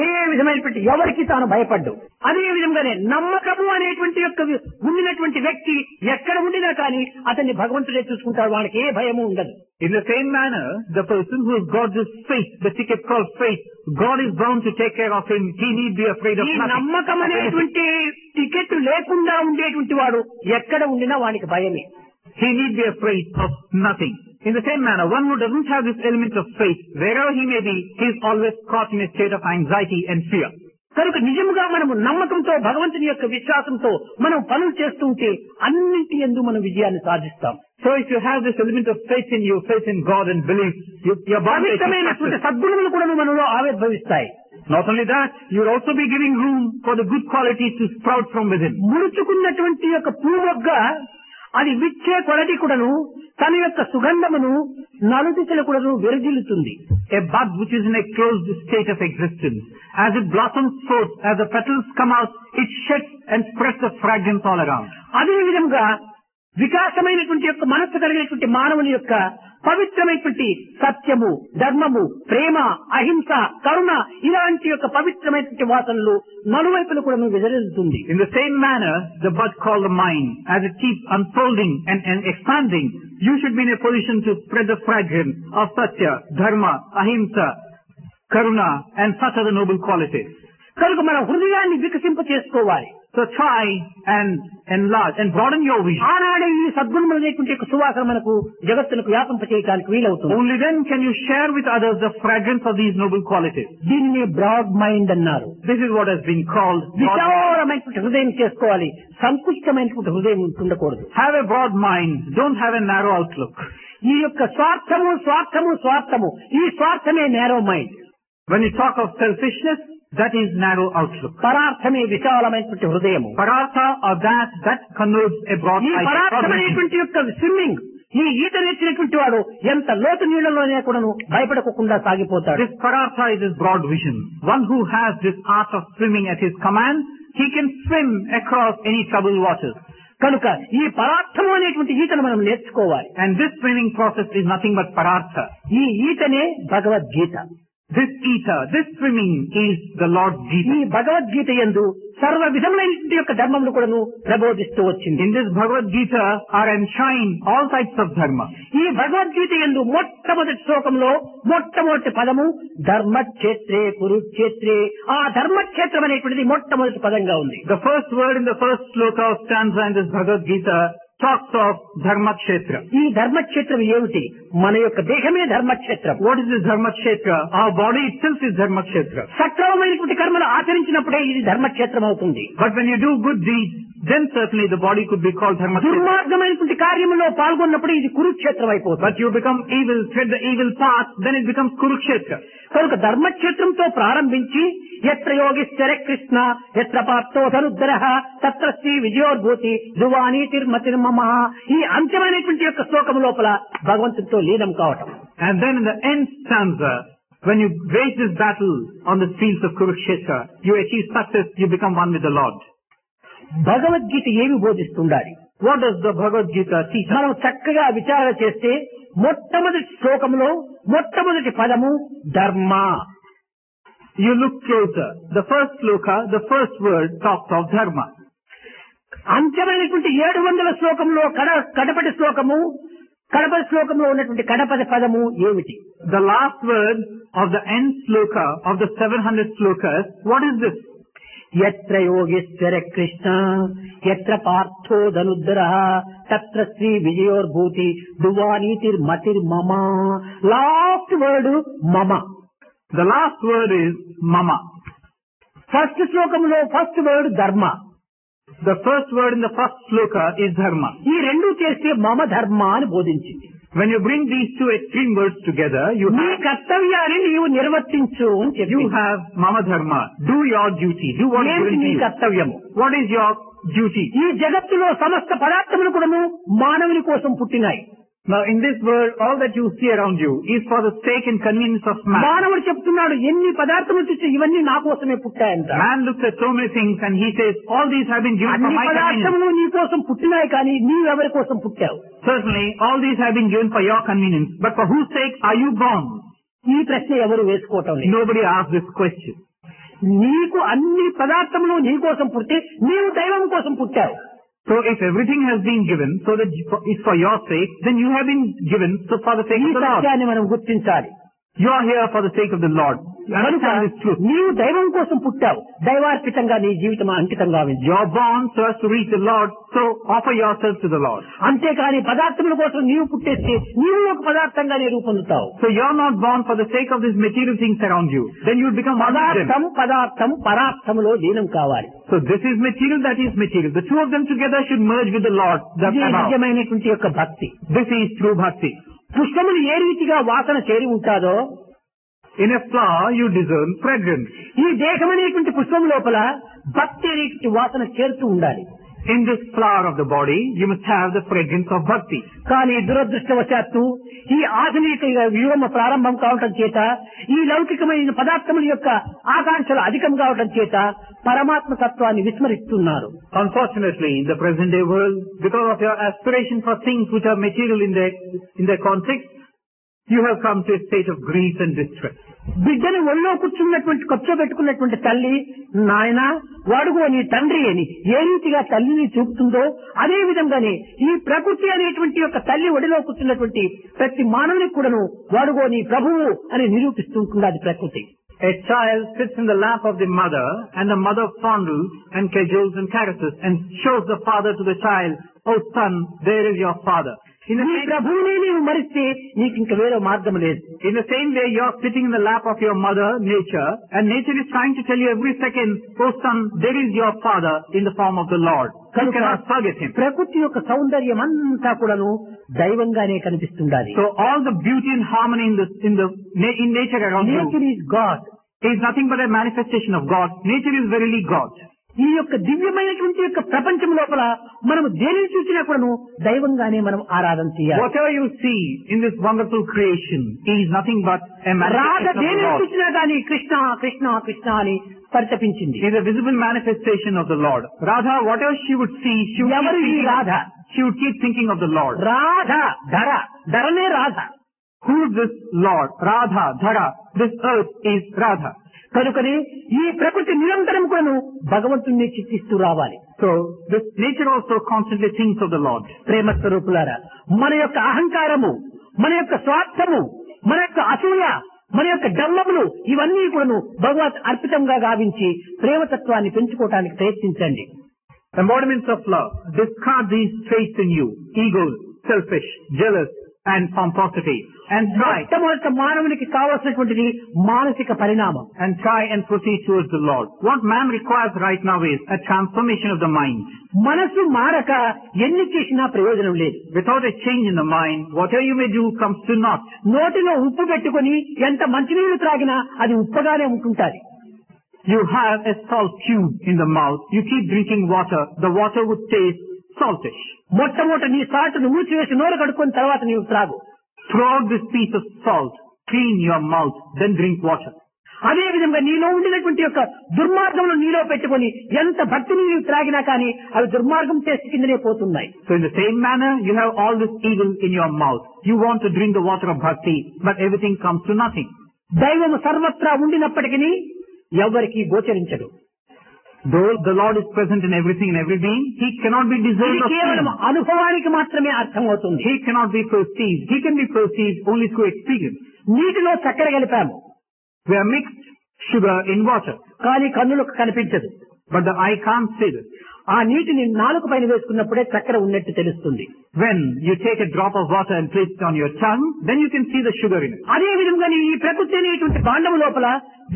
[SPEAKER 1] ఏ విధమైనటువంటి ఎవరికి తాను భయపడ్డు. అదే విధంగానే నమ్మకము అనేటువంటి యొక్క ఉండినటువంటి వ్యక్తి ఎక్కడ ఉండినా కానీ అతన్ని భగవంతుడే చూసుకుంటాడు, వాడికి ఏ భయము ఉండదు.
[SPEAKER 2] In the same manner, the person who has got this faith, the ticket called faith, God is bound to take care of him. He need be afraid of
[SPEAKER 1] ఈ
[SPEAKER 2] nothing.
[SPEAKER 1] నమ్మకం అనేటువంటి టికెట్ లేకుండా ఉండేటువంటి వాడు ఎక్కడ ఉండినా వానికి భయమే.
[SPEAKER 2] He need be afraid of nothing. In the same manner, one who doesn't have this element of faith, wherever he may be, he is always caught in a state of anxiety and fear.
[SPEAKER 1] కనుక నిజముగా మనము నమ్మకంతో భగవంతుని యొక్క విశ్వాసంతో మనం పనులు చేస్తుంటే అన్నింటి యందు మనం విజయాన్ని సాధిస్తాం.
[SPEAKER 2] So if you have this element of faith in you, faith in God and belief, your body
[SPEAKER 1] పవిత్రమైనటువంటి సద్గుణములు కూడా మనలో ఆవిర్భవిస్తాయి.
[SPEAKER 2] Not only that, you will also be giving room for the good qualities to sprout from within.
[SPEAKER 1] ముడుచుకున్నటువంటి యొక్క పూమొగ్గ అది విచ్చే కొలది కూడాను తన యొక్క సుగంధమును నలుదిశల కూడాను విరజిల్లుతుంది.
[SPEAKER 2] A bud which is in a closed state of existence, as it blossoms forth, as the petals come out, it sheds and spreads the fragrance all around.
[SPEAKER 1] అదే విధంగా వికాసమైనటువంటి యొక్క మనస్సు కలిగినటువంటి మానవుని యొక్క పవిత్రమైనటువంటి సత్యము, ధర్మము, ప్రేమ, అహింస, కరుణ ఇలాంటి యొక్క పవిత్రమైనటువంటి వాసనలు నలువైపులు కూడా విజరిల్లుతుంది.
[SPEAKER 2] In the same manner, the bud called the mind, as it keeps unfolding and expanding, you should be in a position to spread the fragrance of satya, dharma, ahimsa, karuna and such other noble qualities.
[SPEAKER 1] కనుక మన హృదయాన్ని వికసింప చేసుకోవాలి.
[SPEAKER 2] So try and enlarge and broaden your vision.
[SPEAKER 1] ఆనాడే ఈ సద్గుణములు అనేటువంటి సువాసన మనకు జగత్తులకు వ్యాపింప చేయడానికి వీలవుతుంది.
[SPEAKER 2] Only then can you share with others the fragrance of these noble qualities.
[SPEAKER 1] దీన్ని బ్రాడ్ మైండ్ అన్నారు.
[SPEAKER 2] This is what has been called.
[SPEAKER 1] విశాలమైనటువంటి హృదయం చేసుకోవాలి, సంకుచితమైనటువంటి హృదయం ఉండకూడదు.
[SPEAKER 2] Have a broad mind. Don't have a narrow outlook.
[SPEAKER 1] ఈ యొక్క స్వార్థము స్వార్థము స్వార్థము ఈ స్వార్థమే narrow mind.
[SPEAKER 2] When you talk of selfishness, that is narrow outlook.
[SPEAKER 1] పరార్థమే విశాలమైనటువంటి హృదయము.
[SPEAKER 2] Parartha or that connotes a broad
[SPEAKER 1] ఈ పరార్థమైనటువంటి యొక్క స్విమ్మింగ్, ఈ ఈత నేర్చినటువంటి వాడు ఎంత లోతు నీళ్లలోనే కూడాను భయపడకుండా సాగిపోతాడు.
[SPEAKER 2] This parartha is his broad vision. One who has this art of swimming at his command, he can swim across any troubled waters.
[SPEAKER 1] కనుక ఈ పరార్థము అనేటువంటి ఈతను మనం నేర్చుకోవాలి.
[SPEAKER 2] And this swimming process is nothing but parartha.
[SPEAKER 1] ఈ ఈతనే Bhagavad Gita.
[SPEAKER 2] This ether, this swimming is the Lord's Gita.
[SPEAKER 1] ఈ భగవద్గీత యందు సర్వ విధములైనటువంటి యొక్క ధర్మములు కూడాను ప్రబోధిస్తూ వచ్చింది.
[SPEAKER 2] In this Bhagavad Gita are enshrined all types of dharma.
[SPEAKER 1] ఈ భగవద్గీత యందు మొట్టమొదటి శ్లోకంలో మొట్టమొదటి పదము ధర్మక్షేత్రే కురుక్షేత్రే. ఆ ధర్మక్షేత్రం అనేటువంటిది మొట్టమొదటి పదంగా ఉంది.
[SPEAKER 2] The first word in the first sloka of stanza in this Bhagavad Gita talks of dharmakshetra.
[SPEAKER 1] ఈ ధర్మక్షేత్రం ఏమిటి? మన యొక్క దేహమే Dharmakshetram.
[SPEAKER 2] What is this dharmakshetra? Our body itself is dharmakshetra.
[SPEAKER 1] సక్రమమైనటువంటి కర్మలు ఆచరించినప్పుడే ఇది ధర్మక్షేత్రం అవుతుంది.
[SPEAKER 2] But when you do good deeds, then certainly the body could be called dharmakshetra.
[SPEAKER 1] దుర్మార్గమైనటువంటి కార్యములో పాల్గొన్నప్పుడు ఇది కురుక్షేత్రం అయిపోతుంది.
[SPEAKER 2] But you become evil, tread the evil path, then it becomes kurukshetra.
[SPEAKER 1] కనుక ధర్మక్షేత్రంతో ప్రారంభించి ఎత్ర యోగిశ్చర కృష్ణ ఎత్ర పార్థో ధనుద్ధరః తత్ర శ్రీ విజయోద్భూతి ధ్రువానీతిర్మతిర్మమ. ఈ అంత్యమైనటువంటి యొక్క శ్లోకం లోపల భగవంతుడితో లీనం కావటం.
[SPEAKER 2] And then in the end stanza, when you wage this battle on the fields of Kurukshetra, you achieve success, you become one with the Lord.
[SPEAKER 1] Bhagavad Gita ఏమి బోధిస్తుండాలి?
[SPEAKER 2] What does the Bhagavad Gita teach us?
[SPEAKER 1] మనం చక్కగా విచారణ చేస్తే మొట్టమొదటి శ్లోకంలో మొట్టమొదటి పదము ధర్మ.
[SPEAKER 2] You look closer. The first sloka, the first word talks of dharma.
[SPEAKER 1] అంత్యమైనటువంటి 700 శ్లోకంలో కడపటి శ్లోకంలో ఉన్నటువంటి కడపటి పదము ఏమిటి?
[SPEAKER 2] The last word of the end sloka of the 700 slokas, what is this?
[SPEAKER 1] ఎత్ర యోగేశ్వర కృష్ణ ఎత్ర పార్థో ధనుద్ధరః తత్ర శ్రీ విజయోర్భూతి ధ్రువానీతిర్మతిర్మమ. లాస్ట్ వర్డ్ మమ.
[SPEAKER 2] The last word is mama.
[SPEAKER 1] First శ్లోకంలో ఫస్ట్ వర్డ్ ధర్మ.
[SPEAKER 2] The first word in the first sloka is dharma.
[SPEAKER 1] ఈ రెండు చేస్తే మమ ధర్మ అని బోధించింది.
[SPEAKER 2] When you bring these two extreme words together,
[SPEAKER 1] నీ కర్తవ్యాన్ని నీవు నిర్వర్తించు అని చెప్పి.
[SPEAKER 2] you have mama dharma. Do your duty. Do what is given to
[SPEAKER 1] నీ
[SPEAKER 2] you.
[SPEAKER 1] కర్తవ్యము.
[SPEAKER 2] What is your duty?
[SPEAKER 1] ఈ జగత్తులో సమస్త పదార్థములు కూడాను మానవుని కోసం పుట్టినాయి.
[SPEAKER 2] Now in this world, all that you see around you is for the sake and convenience of man.
[SPEAKER 1] మానవుడు చెప్తున్నాడు ఎన్ని పదార్థములు చూసి ఇవన్నీ నా కోసమే పుట్టాయంట.
[SPEAKER 2] Man looks at so many things and he says, all these have been given for
[SPEAKER 1] అన్ని
[SPEAKER 2] my convenience.
[SPEAKER 1] పదార్థములు నీ కోసం పుట్టినాయి కానీ నీవెవరి కోసం పుట్టావు?
[SPEAKER 2] Certainly, all these have been given for your convenience. But for whose sake are you born?
[SPEAKER 1] ఈ ప్రశ్న ఎవరు వేసుకోవటం లేదు.
[SPEAKER 2] Nobody asks this question.
[SPEAKER 1] నీకు అన్ని పదార్థములు నీ కోసం పుట్టి నీవు దైవం కోసం పుట్టావు.
[SPEAKER 2] So if everything has been given so that it's for your sake, then you have been given so for the sake
[SPEAKER 1] ఈ
[SPEAKER 2] of the Lord.
[SPEAKER 1] సత్యాన్ని మనం గుర్తించాలి.
[SPEAKER 2] You are here for the sake of the Lord. You
[SPEAKER 1] కనుక
[SPEAKER 2] understand this truth.
[SPEAKER 1] నీవు దైవం కోసం పుట్టావు. దైవార్పితంగా నీ జీవితం అంకితంగా ఉంది.
[SPEAKER 2] You are born so as to reach the Lord, so offer yourself to the Lord.
[SPEAKER 1] అంతేకాని పదార్థముల కోసం నీవు పుట్టేస్తే నీవు ఒక పదార్థంగానే రూపొందుతావు.
[SPEAKER 2] So you are not born for the sake of these material things around you. Then you will become one with them.
[SPEAKER 1] పదార్థం పరార్థములో లీనం కావాలి.
[SPEAKER 2] So this is material, that is material. The two of them together should merge with the Lord. That's
[SPEAKER 1] ఇది
[SPEAKER 2] about.
[SPEAKER 1] నిజమైనటువంటి యొక్క భక్తి.
[SPEAKER 2] This is true bhakti.
[SPEAKER 1] పుష్పములు ఏ రీతిగా వాసన చేరి ఉంటాదో
[SPEAKER 2] In a flower, you discern fragrance.
[SPEAKER 1] ఈ దేహమనేటువంటి పుష్పం లోపల భక్తి అనేటువంటి వాసన చేరుతూ ఉండాలి.
[SPEAKER 2] In this flower of the body, you must have the fragrance of bhakti.
[SPEAKER 1] కానీ దురదృష్టవశాత్తు ఈ ఆధునిక యుగం ప్రారంభం కావటం చేత, ఈ లౌకికమైన పదార్థముల యొక్క ఆకాంక్షలు అధికం కావటం చేత పరమాత్మ తత్వాన్ని విస్మరిస్తున్నారు.
[SPEAKER 2] Unfortunately, in the present day world, because of your aspiration for things which are material in their context, you have come to a state of grief and distress.
[SPEAKER 1] బిడ్డను ఒళ్ళో కూర్చోబెట్టుకున్నటువంటి తల్లి, నాయన వాడుగో నీ తండ్రి అని ఏ రీతిగా తల్లిని చూపుతుందో అదే విధంగానే ఈ ప్రకృతి అనేటువంటి యొక్క తల్లి ఒడిలో కూర్చున్నటువంటి ప్రతి మానవునికి కూడాను వాడుగో నీ ప్రభువు అని నిరూపిస్తూ ఉంటుంది అది ప్రకృతి.
[SPEAKER 2] A child sits in the lap of the mother, and the mother fondles and cajoles and caresses and shows the father to the child, "Oh son, there is your father."
[SPEAKER 1] నీ ప్రభువునే నీవు మరిస్తే నీకు ఇంక వేరే మార్గం లేదు.
[SPEAKER 2] In the same way, you are sitting in the lap of your mother, nature, and nature is trying to tell you every second, "Oh son, there is your father in the form of the Lord." You cannot forget him.
[SPEAKER 1] ప్రకృతి యొక్క సౌందర్యం అంతా కూడాను దైవంగానే కనిపిస్తుండాలి.
[SPEAKER 2] So all the beauty and harmony in nature around you
[SPEAKER 1] nature is God.
[SPEAKER 2] is nothing but a manifestation of God. Nature is verily God.
[SPEAKER 1] ఈ యొక్క దివ్యమైనటువంటి యొక్క ప్రపంచం లోపల మనం దేనిని చూసినా కూడాను దైవంగానే మనం ఆరాధన చేయాలి.
[SPEAKER 2] Whatever you see in this wonderful creation is nothing but a
[SPEAKER 1] Radha
[SPEAKER 2] manifestation of the
[SPEAKER 1] దేనిని
[SPEAKER 2] Lord.
[SPEAKER 1] చూసినా కానీ కృష్ణ కృష్ణ కృష్ణ అని పరితపించింది.
[SPEAKER 2] It is a visible manifestation of the Lord. Radha, whatever she would see,
[SPEAKER 1] ఎవరు ఈ Radha?
[SPEAKER 2] she would keep thinking of the Lord.
[SPEAKER 1] Radha ధరనే Radha.
[SPEAKER 2] Who is this Lord? Radha, Dhara. This earth is Radha.
[SPEAKER 1] కనుకనే ఈ ప్రకృతి నిరంతరం కూడాను భగవంతుణ్ణి చిత్తిస్తూ రావాలి.
[SPEAKER 2] So this nature also constantly thinks of the Lord.
[SPEAKER 1] ప్రేమ స్వరూపులారా, మన యొక్క అహంకారము, మన యొక్క స్వార్థము, మన యొక్క అసూయ, మన యొక్క డంబములు ఇవన్నీ కూడాను భగవత్ అర్పితంగా గావించి ప్రేమతత్వాన్ని పెంచుకోవటానికి ప్రయత్నించండి.
[SPEAKER 2] Embodiments of love. Discard these traits in you: ego, selfish, jealous, and pomposity. And
[SPEAKER 1] మొట్టమొదట మానవునికి కావలసినటువంటిది మానసిక పరిణామం.
[SPEAKER 2] And try and proceed towards the Lord. What man requires right now is a transformation of the mind.
[SPEAKER 1] మనసు మారక ఎన్ని చేసినా ప్రయోజనం లేదు.
[SPEAKER 2] Without a change in the mind, whatever you may do comes to naught.
[SPEAKER 1] నోటిలో ఉప్పు పెట్టుకుని ఎంత మంచినీళ్లు త్రాగినా అది ఉప్పగానే ఉంటుంటాది.
[SPEAKER 2] You have a salt cube in the mouth. You keep drinking water. The water would taste saltish.
[SPEAKER 1] మొట్టమొదట నీ సాటును మూసివేసి నోరు కడుక్కున్న తర్వాత నీవు త్రాగు.
[SPEAKER 2] Throw out this piece of salt. Clean your mouth. Then drink water.
[SPEAKER 1] అదే విధంగా నీలో ఉండినటువంటి యొక్క దుర్మార్గమును నీలో పెట్టుకుని ఎంత భక్తిని నీవు త్రాగినా కానీ అవి దుర్మార్గం టేస్ట్ కిందనే పోతున్నాయి.
[SPEAKER 2] So in the same manner, you have all this evil in your mouth. You want to drink the water of bhakti, but everything comes to nothing.
[SPEAKER 1] దైవము సర్వత్రా ఉండినప్పటికీ ఎవరికి గోచరించడు.
[SPEAKER 2] Though the Lord is present in everything and every being, He cannot be discerned
[SPEAKER 1] ఇది
[SPEAKER 2] or
[SPEAKER 1] కేవలం
[SPEAKER 2] seen.
[SPEAKER 1] అనుభవానికి మాత్రమే అర్థమవుతుంది.
[SPEAKER 2] He cannot be perceived. He can be perceived only through experience.
[SPEAKER 1] నీటిలో చక్కెర కలిపాము,
[SPEAKER 2] We have mixed sugar in water,
[SPEAKER 1] కానీ కన్నులకు కనిపించదు.
[SPEAKER 2] but the eye can't see this.
[SPEAKER 1] ఆ నీటిని నాలుక పైన వేసుకున్నప్పుడే చక్కెర ఉన్నట్టు తెలుస్తుంది.
[SPEAKER 2] When you take a drop of water and place it on your tongue, then you can see the sugar in it.
[SPEAKER 1] అదే విధంగా ఈ ప్రకృతి అనేటువంటి భాండము లోపల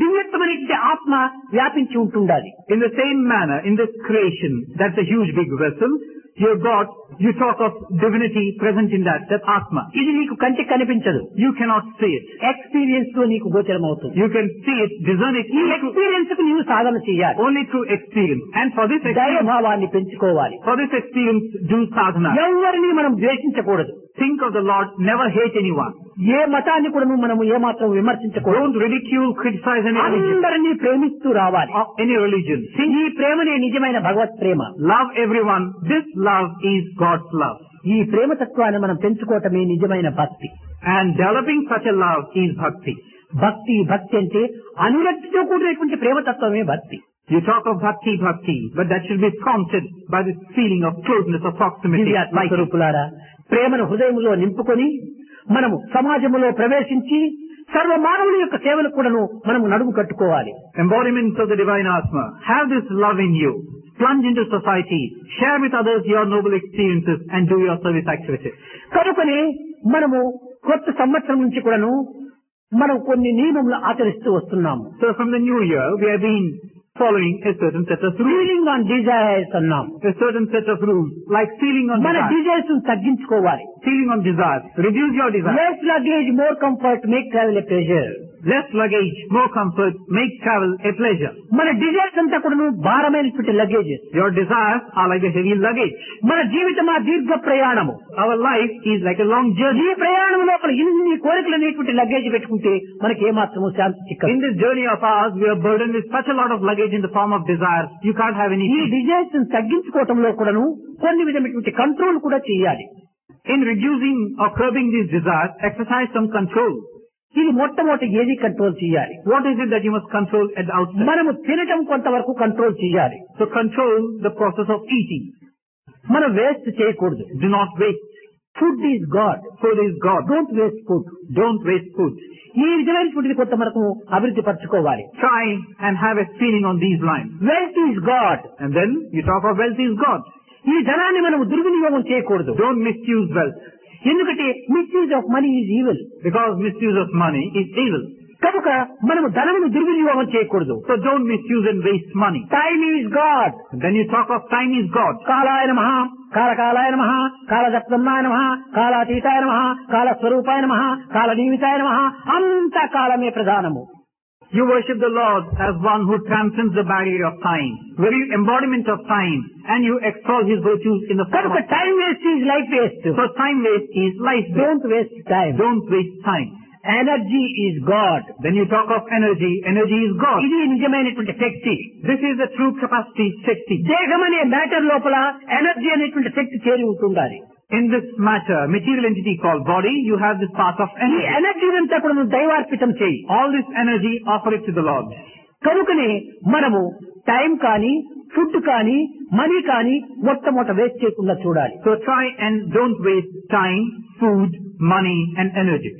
[SPEAKER 1] దివ్యత్వమైనటువంటి ఆత్మ వ్యాపించి ఉంటుండాలి.
[SPEAKER 2] In the same manner, in this creation, that's a huge big vessel, you talk of divinity present in that Atma.
[SPEAKER 1] ఇది నీకు కంటికి కనిపించదు.
[SPEAKER 2] You cannot see it.
[SPEAKER 1] Experience తో నీకు గోచరం అవుతుంది.
[SPEAKER 2] You can see it, discern it.
[SPEAKER 1] ఈ experience కు నీవు సాధన చేయాలి.
[SPEAKER 2] Only through experience. And for this experience,
[SPEAKER 1] దైవభావాన్ని పెంచుకోవాలి.
[SPEAKER 2] for this experience, do sadhana.
[SPEAKER 1] ఎవరిని మనం ద్వేషించకూడదు.
[SPEAKER 2] Think of the Lord, never hate anyone.
[SPEAKER 1] ఏ మతాన్ని కూడా మనము ఏమాత్రం విమర్శించకూడదు.
[SPEAKER 2] Don't ridicule, criticize any religion.
[SPEAKER 1] అందరినీ ప్రేమిస్తూ రావాలి.
[SPEAKER 2] Of any religion.
[SPEAKER 1] ఈ ప్రేమనే నిజమైన భగవత్ ప్రేమ.
[SPEAKER 2] Love everyone. This love is God's love.
[SPEAKER 1] ఈ ప్రేమ తత్వాన్ని మనం పెంచుకోవటమే నిజమైన భక్తి.
[SPEAKER 2] And developing such a love is bhakti.
[SPEAKER 1] భక్తి అంటే అనురక్తితో కూడినటువంటి ప్రేమతత్వమే భక్తి.
[SPEAKER 2] You talk of bhakti, but that should be prompted by this feeling of closeness, of proximity.
[SPEAKER 1] స్వరూపులారా, ప్రేమను హృదయంలో నింపుకొని మనము సమాజంలో ప్రవేశించి సర్వ మానవుల యొక్క సేవలు కూడాను మనము నడుము కట్టుకోవాలి.
[SPEAKER 2] Embodiments of the divine Atma. Have this love in you. Plunge into society. Share with others your noble experiences and do your service activities.
[SPEAKER 1] కనుకనే మనము కొత్త సంవత్సరం నుంచి కూడాను మనం కొన్ని నియమములు ఆచరిస్తూ వస్తున్నాము.
[SPEAKER 2] So from the new year, we have been following a certain set of rules.
[SPEAKER 1] Feeling on desires అన్నాం.
[SPEAKER 2] A certain set of rules, like feeling on
[SPEAKER 1] మన
[SPEAKER 2] desires.
[SPEAKER 1] డిజైర్స్ తగ్గించుకోవాలి.
[SPEAKER 2] Feeling on desires. Reduce your desires.
[SPEAKER 1] Less luggage more comfort make travel a pleasure.
[SPEAKER 2] Less luggage, more comfort, make travel a pleasure.
[SPEAKER 1] మన desires అంతా కూడా భారమైనటువంటి luggages.
[SPEAKER 2] Your desires are like a heavy luggage.
[SPEAKER 1] మన జీవితం ఆ దీర్ఘ ప్రయాణము.
[SPEAKER 2] Our life is like a long journey.
[SPEAKER 1] ఈ ప్రయాణం లోపల ఇన్ని కోరికలు అనేటువంటి లగేజ్ పెట్టుకుంటే మనకి ఏమాత్రము శాంతి చిక్కదు.
[SPEAKER 2] In this journey of ours, we are burdened with such a lot of luggage in the form of desires. You can't have any
[SPEAKER 1] ఈ
[SPEAKER 2] peace.
[SPEAKER 1] డిజైర్స్ తగ్గించుకోవటంలో కూడాను కొన్ని విధమైనటువంటి కంట్రోల్ కూడా చేయాలి.
[SPEAKER 2] In reducing or curbing these desires, exercise some control.
[SPEAKER 1] ఇది మొట్టమొదటి ఏది control చేయాలి?
[SPEAKER 2] What is it that you must control at the outset?
[SPEAKER 1] మనము తినటం కొంతవరకు కంట్రోల్ చేయాలి.
[SPEAKER 2] So control the process of eating.
[SPEAKER 1] మనం వేస్ట్ చేయకూడదు.
[SPEAKER 2] Do not waste.
[SPEAKER 1] Food is God.
[SPEAKER 2] Food is God.
[SPEAKER 1] Don't waste food.
[SPEAKER 2] Don't waste food.
[SPEAKER 1] ఈ విధమైనటువంటిది కొంతవరకు అభివృద్ధి పరచుకోవాలి.
[SPEAKER 2] Try and have a feeling on these lines.
[SPEAKER 1] Wealth is God.
[SPEAKER 2] And then you talk of wealth is God.
[SPEAKER 1] ఈ ధనాన్ని మనం దుర్వినియోగం చేయకూడదు.
[SPEAKER 2] Don't misuse wealth.
[SPEAKER 1] ఎందుకంటే misuse of money is evil.
[SPEAKER 2] Because misuse of money is evil.
[SPEAKER 1] కనుక మనము ధనమును దుర్వినియోగం చేయకూడదు.
[SPEAKER 2] So don't misuse and waste money.
[SPEAKER 1] Time is God.
[SPEAKER 2] Then you talk of time is God.
[SPEAKER 1] కాలాయ నమః, కాలకాలాయ నమః, కాలజప్తమాయ నమః, కాలాతీతాయ నమః, కాలస్వరూపాయ నమః, కాలనిమితాయ నమః. అంత కాలమే ప్రధానము.
[SPEAKER 2] You worship the Lord as one who transcends the barrier of time, very embodiment of time, and you extol His virtues in the form
[SPEAKER 1] కనుక
[SPEAKER 2] of
[SPEAKER 1] time waste is life waste.
[SPEAKER 2] So time waste is life waste.
[SPEAKER 1] Don't waste time.
[SPEAKER 2] Don't waste time.
[SPEAKER 1] Energy is God.
[SPEAKER 2] Then you talk of energy. Energy is God.
[SPEAKER 1] ఇది నిజమైనటువంటి శక్తి.
[SPEAKER 2] This is the true capacity, Shakti.
[SPEAKER 1] దేహం అనే matter లోపల energy అనేటువంటి శక్తి చేరి ఉంటుండాలి.
[SPEAKER 2] In this matter, material entity called body, you have this part of
[SPEAKER 1] ఈ
[SPEAKER 2] energy.
[SPEAKER 1] Energy అంతా కూడా నువ్వు దైవార్పితం చేయి.
[SPEAKER 2] All this energy, offer it to the Lord.
[SPEAKER 1] కనుకనే మనము టైం కానీ ఫుడ్ కానీ మనీ కానీ మొట్టమొదట వేస్ట్ చేయకుండా చూడాలి.
[SPEAKER 2] So try and don't waste time, food, money, and energy.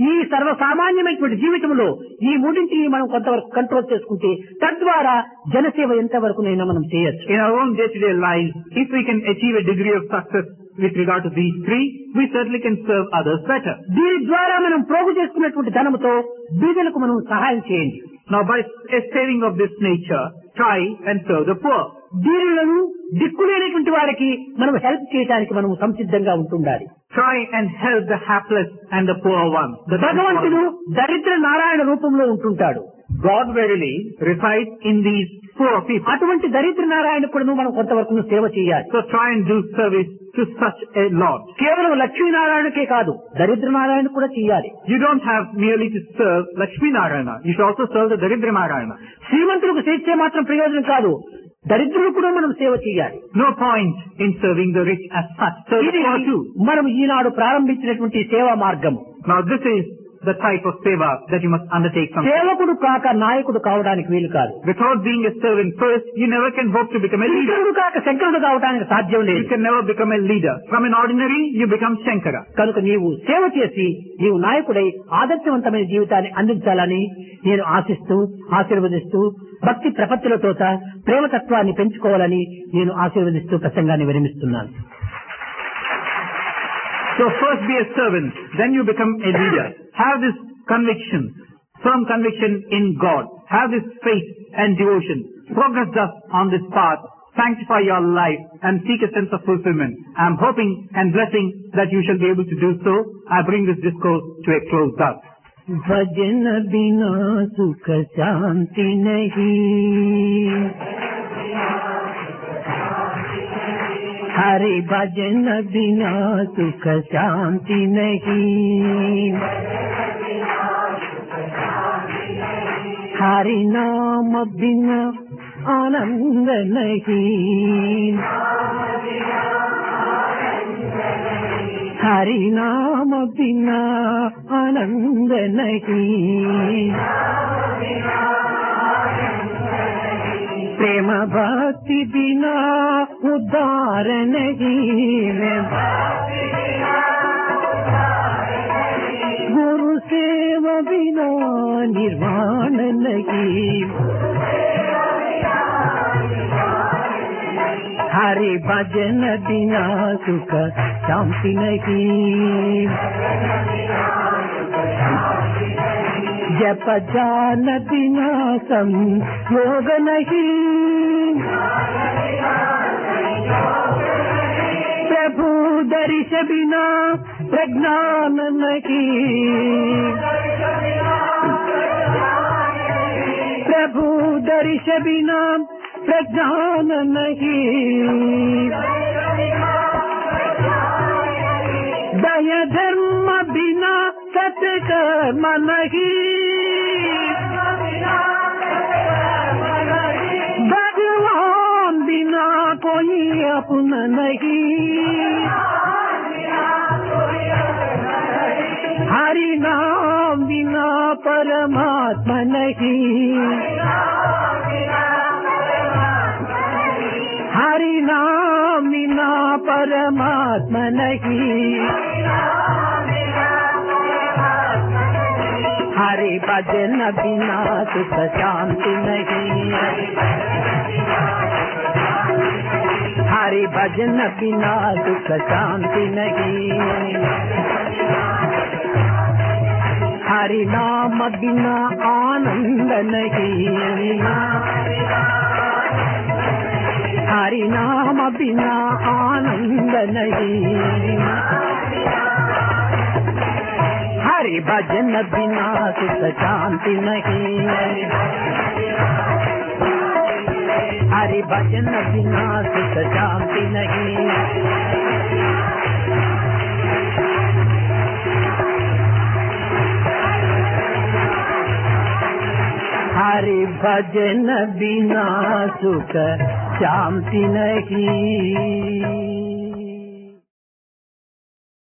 [SPEAKER 1] ఈ సర్వసామాన్యమైనటువంటి జీవితంలో ఈ మూడింటిని మనం కొంతవరకు కంట్రోల్ చేసుకుంటే తద్వారా జనసేవ ఎంతవరకునైనా మనం చేయొచ్చు.
[SPEAKER 2] In our own day-to-day lives, if we can achieve a degree of success with regard to these three, we certainly can serve others better.
[SPEAKER 1] దీని ద్వారా మనం ప్రోగు చేసుకున్నటువంటి ధనముతో బీదలకు మనం సహాయం చేయండి.
[SPEAKER 2] Now, by a saving of this nature, try and serve the poor.
[SPEAKER 1] దీనులను దిక్కులేనటువంటి వారికి మనం హెల్ప్ చేయడానికి మనం సంసిద్ధంగా ఉంటుండాలి.
[SPEAKER 2] Try and help the hapless and the poor ones.
[SPEAKER 1] భగవంతుడు దరిద్ర నారాయణ రూపంలో ఉంటుంటాడు.
[SPEAKER 2] God verily resides in these poor people.
[SPEAKER 1] అటువంటి దరిద్ర నారాయణ కూడా మనం కొంతవరకు సేవ చేయాలి.
[SPEAKER 2] So try and do service to such a Lord.
[SPEAKER 1] కేవలం లక్ష్మీనారాయణకే కాదు, దరిద్ర నారాయణ కూడా చేయాలి.
[SPEAKER 2] You don't have merely to serve Lakshmi Narayana. You should also serve the Daridra Narayana.
[SPEAKER 1] శ్రీమంతులకు చేస్తే మాత్రం ప్రయోజనం కాదు, దరిద్రులు కూడా మనం సేవ చేయాలి.
[SPEAKER 2] No point in serving the rich as such. Serve the poor too.
[SPEAKER 1] మనం ఈనాడు ప్రారంభించినటువంటి సేవా మార్గం.
[SPEAKER 2] Now this is the type of seva that you must undertake from.
[SPEAKER 1] సేవకుడు కాక నాయకుడు కావడానికి వీలు కాదు.
[SPEAKER 2] Without being a servant first, you never can hope to become a leader.
[SPEAKER 1] శంకరుడు కాక శంకరుడు కావడానికి సాధ్యం
[SPEAKER 2] You
[SPEAKER 1] లేదు.
[SPEAKER 2] can never become a leader. From an ordinary, you become Shankara.
[SPEAKER 1] కనుక నీవు సేవ చేసి నీవు నాయకుడై ఆదర్శవంతమైన జీవితాన్ని అందించాలని నేను ఆశిస్తూ ఆశీర్వదిస్తూ భక్తి ప్రపత్తులతో ప్రేమతత్వాన్ని పెంచుకోవాలని నేను ఆశీర్వదిస్తూ ప్రసంగాన్ని విరమిస్తున్నాను.
[SPEAKER 2] So first be a servant, then you become a leader. Have this conviction, firm conviction in God. Have this faith and devotion. Progress thus on this path. Sanctify your life and seek a sense of fulfillment. I am hoping and blessing that you shall be able to do so. I bring this discourse to a close thus.
[SPEAKER 1] भजन बिना सुख शांति नहीं, हरि भजन बिना सुख शांति नहीं, हरि नाम बिना आनंद नहीं, हरि नाम बिना आनंद नहीं, प्रेम भक्ति बिना उद्धार नहीं, गुरु सेवा बिना निर्वाण नहीं, हरि भजन बिना सुख शांति नहीं, जप जान बिना संयोग नहीं, प्रभु दर्श बिना प्रज्ञान नहीं, प्रभु दर्श बिना प्रज्ञान नहीं, दया धर्म बिना सत्कर्म नहीं, भगवान बिना कोई अपना नहीं, हरि नाम बिना परमात्मा नहीं, हरि नाम बिना परमात्मा नहीं, हरि भजन बिना सुख शांति नहीं, हरि भजन बिना सुख शांति नहीं, हरि नाम बिना आनंद नहीं, हरि नाम बिना आनंद नहीं, हरि भजन बिना सुख शांति नहीं, हरि भजन बिना सुख शांति नहीं, हरि भजन बिना सुख शांति नहीं।